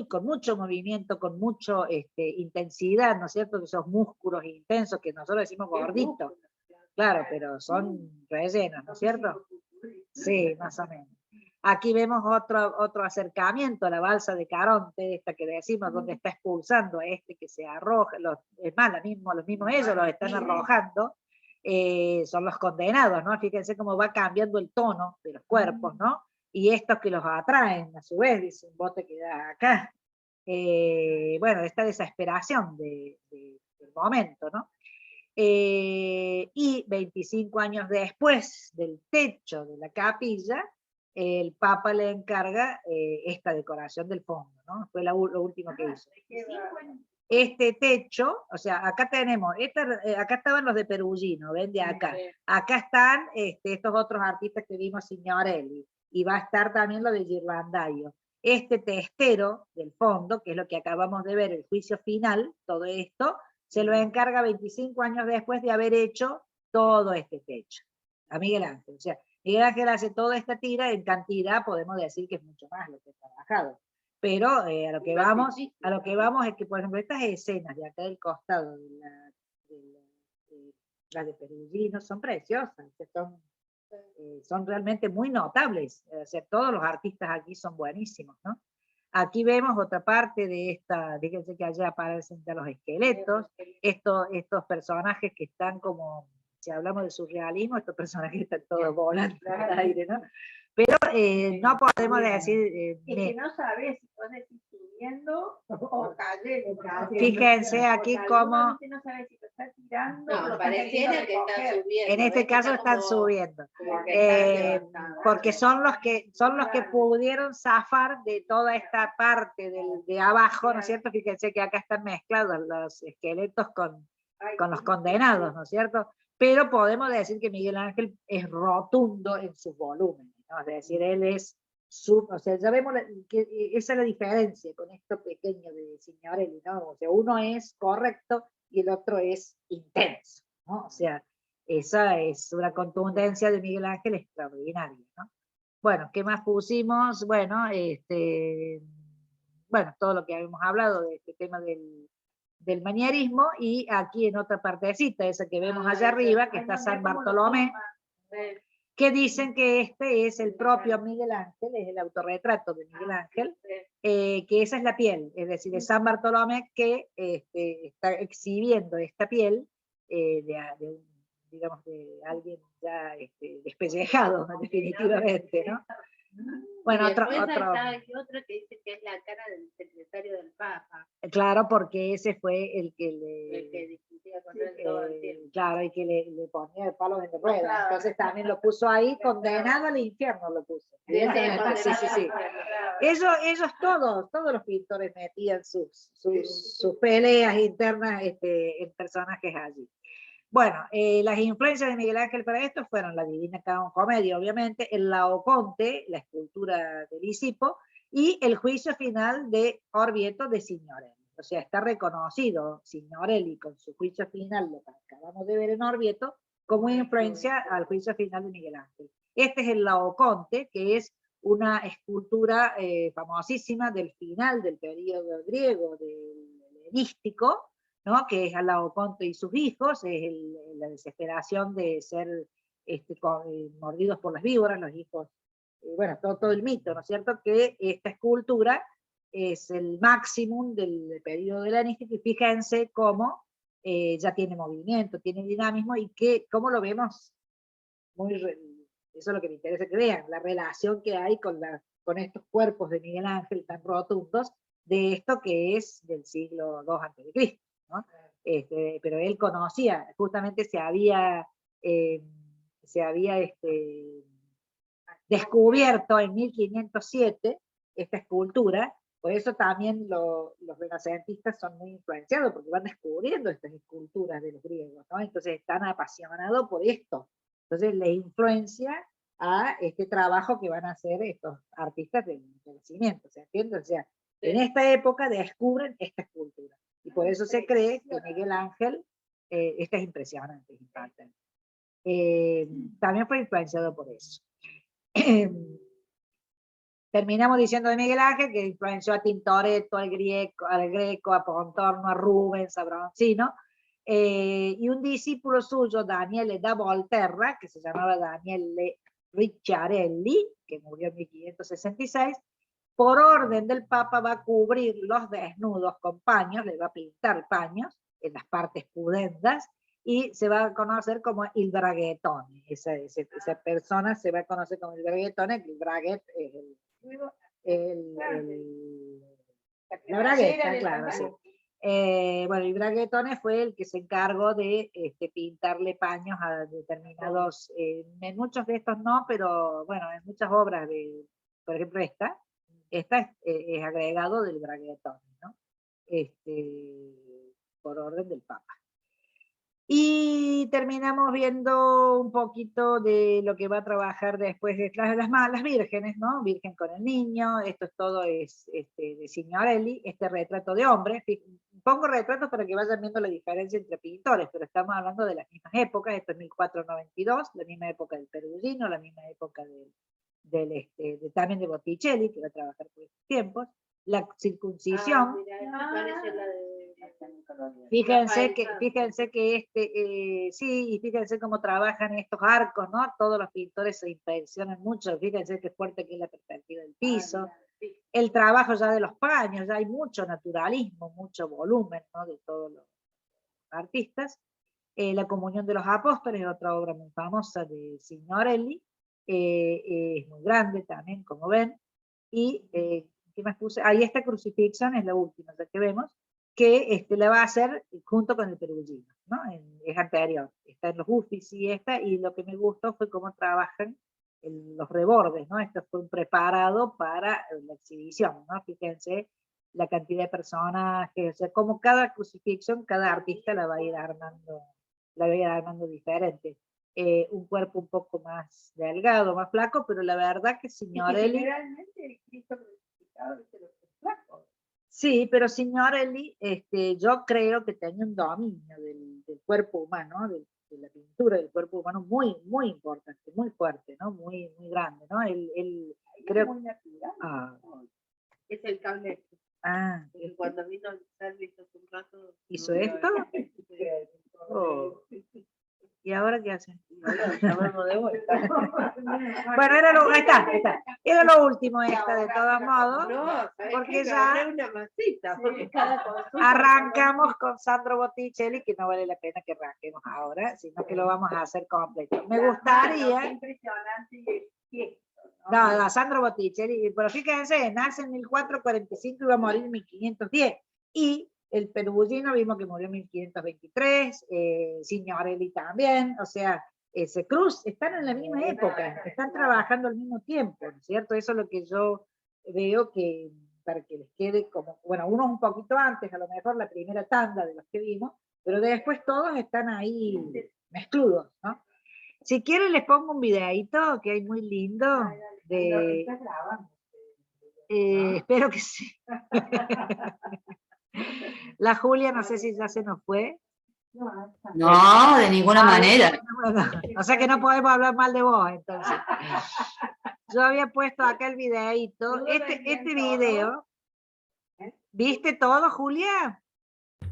con mucho movimiento, con mucha intensidad, ¿no es cierto? Esos músculos intensos que nosotros decimos gorditos, claro, pero son rellenos, ¿no es cierto? Sí, más o menos. Aquí vemos otro acercamiento a la balsa de Caronte, esta que decimos, donde está expulsando a este que se arroja, es más, los mismos ellos los están arrojando, son los condenados, ¿no? Fíjense cómo va cambiando el tono de los cuerpos, ¿no? Y estos que los atraen, a su vez, dice un bote que da acá. Bueno, esta desesperación del momento, ¿no? Y 25 años después del techo de la capilla, el Papa le encarga esta decoración del fondo, ¿no? Fue lo último que hizo. Este techo, o sea, acá tenemos, acá estaban los de Perugino, ven de acá. Acá están estos otros artistas que vimos, Signorelli, y va a estar también lo de Ghirlandaio. Este testero del fondo, que es lo que acabamos de ver, el juicio final, todo esto, se lo encarga 25 años después de haber hecho todo este techo, a Miguel Ángel. O sea, Miguel Ángel hace toda esta tira, en cantidad podemos decir que es mucho más lo que ha trabajado. Pero a lo que vamos es que, por ejemplo, estas escenas de acá del costado, las de Perugino, son preciosas, son realmente muy notables. O sea, todos los artistas aquí son buenísimos, ¿no? Aquí vemos otra parte de esta, fíjense que allá aparecen ya los esqueletos, estos personajes que están como, si hablamos de surrealismo, estos personajes están todos volando en el aire, ¿no? Pero no podemos decir... es que no sabes si puedes ir subiendo o cayendo. Fíjense aquí cómo... No sabes si lo está tirando o lo pareciera que está subiendo. En este caso están subiendo. Porque son los que pudieron zafar de toda esta parte de abajo, ¿no es cierto? Fíjense que acá están mezclados los esqueletos con los condenados, ¿no es cierto? Pero podemos decir que Miguel Ángel es rotundo en sus volúmenes, ¿no? Es decir, él es o sea, ya vemos que esa es la diferencia con esto pequeño de Signorelli, ¿no? O sea, uno es correcto y el otro es intenso, ¿no? O sea, esa es una contundencia de Miguel Ángel extraordinaria, ¿no? Bueno, ¿qué más pusimos? Bueno, bueno, todo lo que habíamos hablado de este tema del manierismo, y aquí en otra partecita, esa que vemos allá arriba, que está San Bartolomé. que dicen que este es el propio Miguel Ángel, es el autorretrato de Miguel Ángel, que esa es la piel, es decir, es San Bartolomé que está exhibiendo esta piel digamos, de alguien ya despellejado, definitivamente, ¿no? Bueno, y hay otro que dice que es la cara del secretario del Papa. Claro, porque ese fue el que discutía con él todo el tiempo. Claro, y que le ponía el palo en la rueda. Claro. Entonces también lo puso ahí, condenado al infierno lo puso. Sí, sí, sí. Ellos todos los pintores metían sus peleas internas en personajes allí. Bueno, las influencias de Miguel Ángel para esto fueron la Divina Comedia, obviamente, el Laoconte, la escultura de Lisipo, y el juicio final de Orvieto de Signorelli. O sea, está reconocido Signorelli con su juicio final, lo que acabamos de ver en Orvieto, como influencia al juicio final de Miguel Ángel. Este es el Laoconte, que es una escultura famosísima del final del periodo griego, del helenístico, ¿no? Que es a Laoconte y sus hijos, es la desesperación de ser mordidos por las víboras, los hijos, bueno, todo el mito, ¿no es cierto? Que esta escultura es el máximo del periodo helenístico, y fíjense cómo ya tiene movimiento, tiene dinamismo, y que cómo lo vemos, eso es lo que me interesa que vean, la relación que hay con con estos cuerpos de Miguel Ángel tan rotundos, de esto que es del siglo II a.C., ¿no? Pero él conocía, justamente se había descubierto en 1507 esta escultura, por eso también los renacentistas son muy influenciados, porque van descubriendo estas esculturas de los griegos, ¿no? Entonces están apasionados por esto, entonces le influencia a este trabajo que van a hacer estos artistas del Renacimiento, ¿se entiende? O sea, en esta época descubren esta escultura, y por eso se cree que Miguel Ángel, esta es impresionante, impactante. También fue influenciado por eso. Terminamos diciendo de Miguel Ángel que influenció a Tintoretto, al Greco, a Pontormo, a Rubens, a Bronzino, y un discípulo suyo, Daniele da Volterra, que se llamaba Daniele Ricciarelli, que murió en 1566, por orden del Papa va a cubrir los desnudos con paños, le va a pintar paños en las partes pudendas, y se va a conocer como il Braghettone. Esa persona se va a conocer como il Braghettone, que el braguet es la bragueta, claro, sí. Bueno, el Braghettone fue el que se encargó de pintarle paños a determinados, en muchos de estos no, pero bueno, en muchas obras, por ejemplo esta es agregado del Braghettone, ¿no? Por orden del Papa. Y terminamos viendo un poquito de lo que va a trabajar después de las vírgenes, ¿no? Virgen con el niño, esto es todo de Signorelli, este retrato de hombre. Pongo retratos para que vayan viendo la diferencia entre pintores, pero estamos hablando de las mismas épocas, esto es 1492, la misma época del Perugino, la misma época también de Botticelli, que va a trabajar por estos tiempos, la circuncisión. Fíjense que sí, y fíjense cómo trabajan estos arcos, ¿no? Todos los pintores se impresionan mucho, fíjense qué fuerte que es la perspectiva del piso, el trabajo ya de los paños, ya hay mucho naturalismo, mucho volumen, ¿no? De todos los artistas. La comunión de los apóstoles, otra obra muy famosa de Signorelli, es muy grande también, como ven, y ¿qué más puse? Ahí esta crucifixión es la última, ya que vemos, que la va a hacer junto con el Perugino, ¿no? Es anterior, está en los Uffizi y lo que me gustó fue cómo trabajan los rebordes, ¿no? Esto fue un preparado para la exhibición, ¿no? Fíjense la cantidad de personajes, o sea, como cada crucifixión, cada artista la va a ir armando diferente. Un cuerpo un poco más delgado, más flaco, pero la verdad que Signorelli... Generalmente el Cristo crucificado es flaco. Sí, pero Signorelli, yo creo que tenía un dominio del cuerpo humano, de la pintura del cuerpo humano muy, muy importante, muy fuerte, ¿no? Muy, muy grande, ¿no? Creo... Muy natural. Ah. Es el cable. Ah. Cuando vino el servicio hace un rato... ¿Hizo esto? Oh. ¿Y ahora qué hace? lo llamamos de vuelta. Bueno, ahí está. Era lo último esta, de todos modos. No, ¿sabes porque qué? ya Agarré una masita, porque cada consulta... arrancamos con Sandro Botticelli, que no vale la pena que arranquemos ahora, sino que lo vamos a hacer completo. Me gustaría... Impresionante y esto, No, Sandro Botticelli, pero fíjense, nace en 1445 y va a morir en 1510. Y el Perugino vimos que murió en 1523, Signorelli también, o sea, ese Cruz, están en la misma época, están trabajando al mismo tiempo, ¿no es cierto? Eso es lo que yo veo que, para que les quede como, bueno, unos un poquito antes, a lo mejor la primera tanda de los que vimos, pero después todos están ahí mezcludos, ¿no? Si quieren les pongo un videíto que hay muy lindo, de... espero que sí. La Julia, no sé si ya se nos fue. No, de ninguna manera. O sea que no podemos hablar mal de vos, entonces. Yo había puesto acá el videíto. Este video, ¿viste todo, Julia?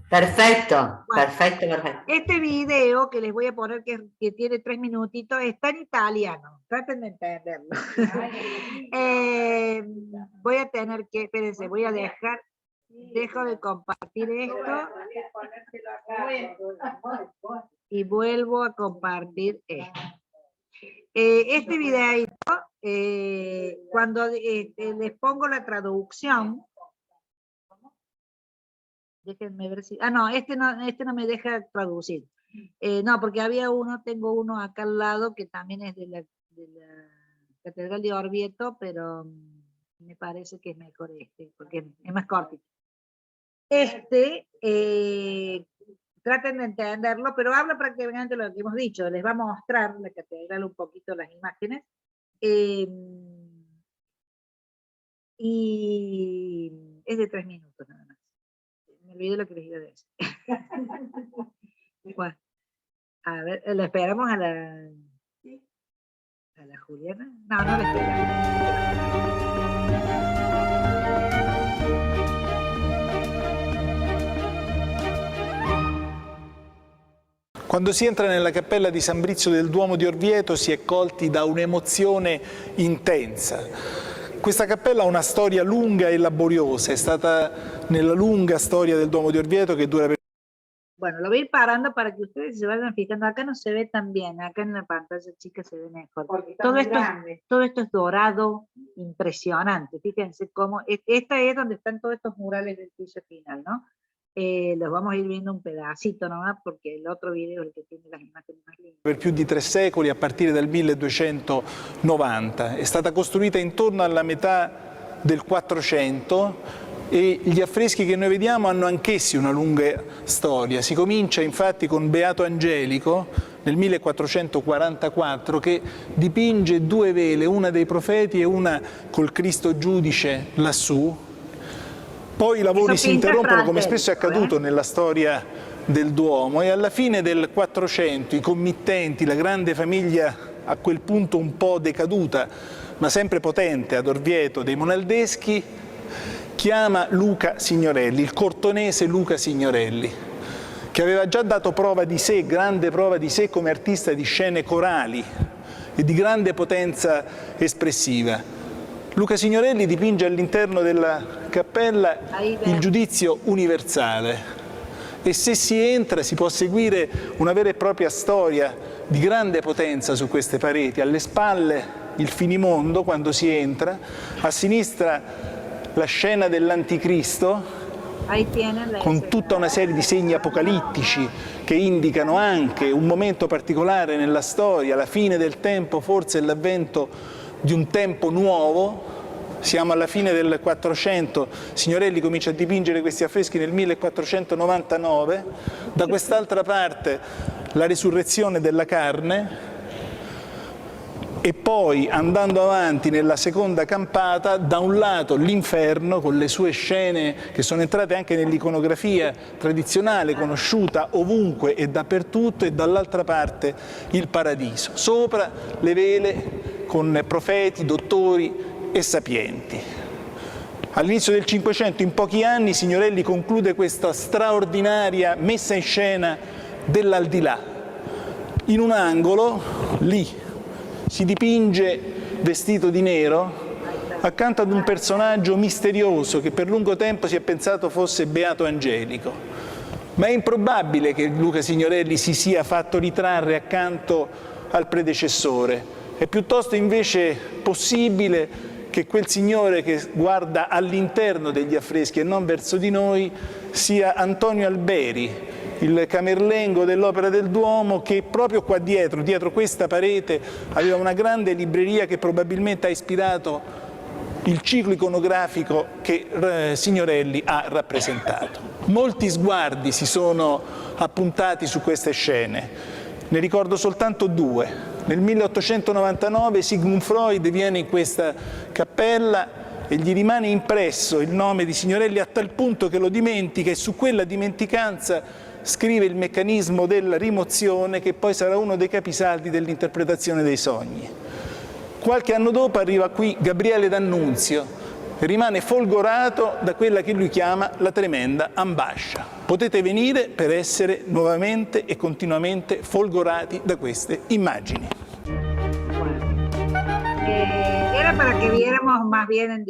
Perfecto, Bueno, perfecto. Este video que les voy a poner, que tiene 3 minutitos, está en italiano. Traten de entenderlo. Voy a tener que, espérense, voy a dejar, dejo de compartir esto y vuelvo a compartir esto. Este videito, cuando les pongo la traducción, déjenme ver si... Ah, no, este no me deja traducir. No, porque había tengo uno acá al lado que también es de la Catedral de Orvieto, pero me parece que es mejor porque es más cortito. Traten de entenderlo, pero habla prácticamente lo que hemos dicho. Les va a mostrar la catedral un poquito, las imágenes. Y es de 3 minutos nada más. Me olvidé lo que les iba a decir. Bueno, a ver, ¿la esperamos a la Juliana? No, no la esperamos. Quando si entra nella cappella di San Brizio del Duomo di Orvieto si è colti da un'emozione intensa. Questa cappella ha una storia lunga e laboriosa, è stata nella lunga storia del Duomo di Orvieto che dura per... Bueno, lo voy a ir parando para que ustedes se vayan fijando. Acá no se ve tan bien, acá en la pantalla chica se ve mejor. Todo esto es dorado, impresionante. Fíjense cómo, esta es donde están todos estos murales del piso final, ¿no? Los vamos a ir viendo un pedacito nomás, porque el otro video es el que tiene las imágenes más lindas. Per più di 3 secoli, a partire dal 1290. È stata costruita intorno alla metà del 400 e gli affreschi che noi vediamo hanno anch'essi una lunga storia. Si comincia infatti con Beato Angelico nel 1444 che dipinge 2 vele, una dei profeti e una col Cristo giudice lassù. Poi i lavori si interrompono, come spesso è accaduto nella storia del Duomo, e alla fine del 400 i committenti, la grande famiglia a quel punto un po' decaduta, ma sempre potente ad Orvieto, dei Monaldeschi, chiama Luca Signorelli, il cortonese Luca Signorelli, che aveva già dato prova di sé, grande prova di sé come artista di scene corali e di grande potenza espressiva. Luca Signorelli dipinge all'interno della cappella il giudizio universale e se si entra si può seguire una vera e propria storia di grande potenza su queste pareti. Alle spalle il finimondo quando si entra, a sinistra la scena dell'Anticristo con tutta una serie di segni apocalittici che indicano anche un momento particolare nella storia, la fine del tempo, forse l'avvento di un tempo nuovo. Siamo alla fine del 400, Signorelli comincia a dipingere questi affreschi nel 1499, da quest'altra parte la risurrezione della carne e poi andando avanti nella seconda campata, da un lato l'inferno con le sue scene che sono entrate anche nell'iconografia tradizionale, conosciuta ovunque e dappertutto, e dall'altra parte il paradiso, sopra le vele con profeti, dottori e sapienti. All'inizio del Cinquecento, in pochi anni, Signorelli conclude questa straordinaria messa in scena dell'aldilà. In un angolo lì, si dipinge vestito di nero accanto ad un personaggio misterioso che per lungo tempo si è pensato fosse Beato Angelico. Ma è improbabile che Luca Signorelli si sia fatto ritrarre accanto al predecessore. È piuttosto invece possibile che quel signore che guarda all'interno degli affreschi e non verso di noi sia Antonio Alberi, il camerlengo dell'Opera del Duomo, che proprio qua dietro questa parete, aveva una grande libreria che probabilmente ha ispirato il ciclo iconografico che Signorelli ha rappresentato. Molti sguardi si sono appuntati su queste scene, ne ricordo soltanto due. Nel 1899 Sigmund Freud viene in questa cappella e gli rimane impresso il nome di Signorelli a tal punto che lo dimentica, e su quella dimenticanza scrive il meccanismo della rimozione, che poi sarà uno dei capisaldi dell'interpretazione dei sogni. Qualche anno dopo arriva qui Gabriele D'Annunzio e rimane folgorato da quella che lui chiama la tremenda ambascia. Potete venire per essere nuovamente e continuamente folgorati da queste immagini. Era para que viéramos más bien en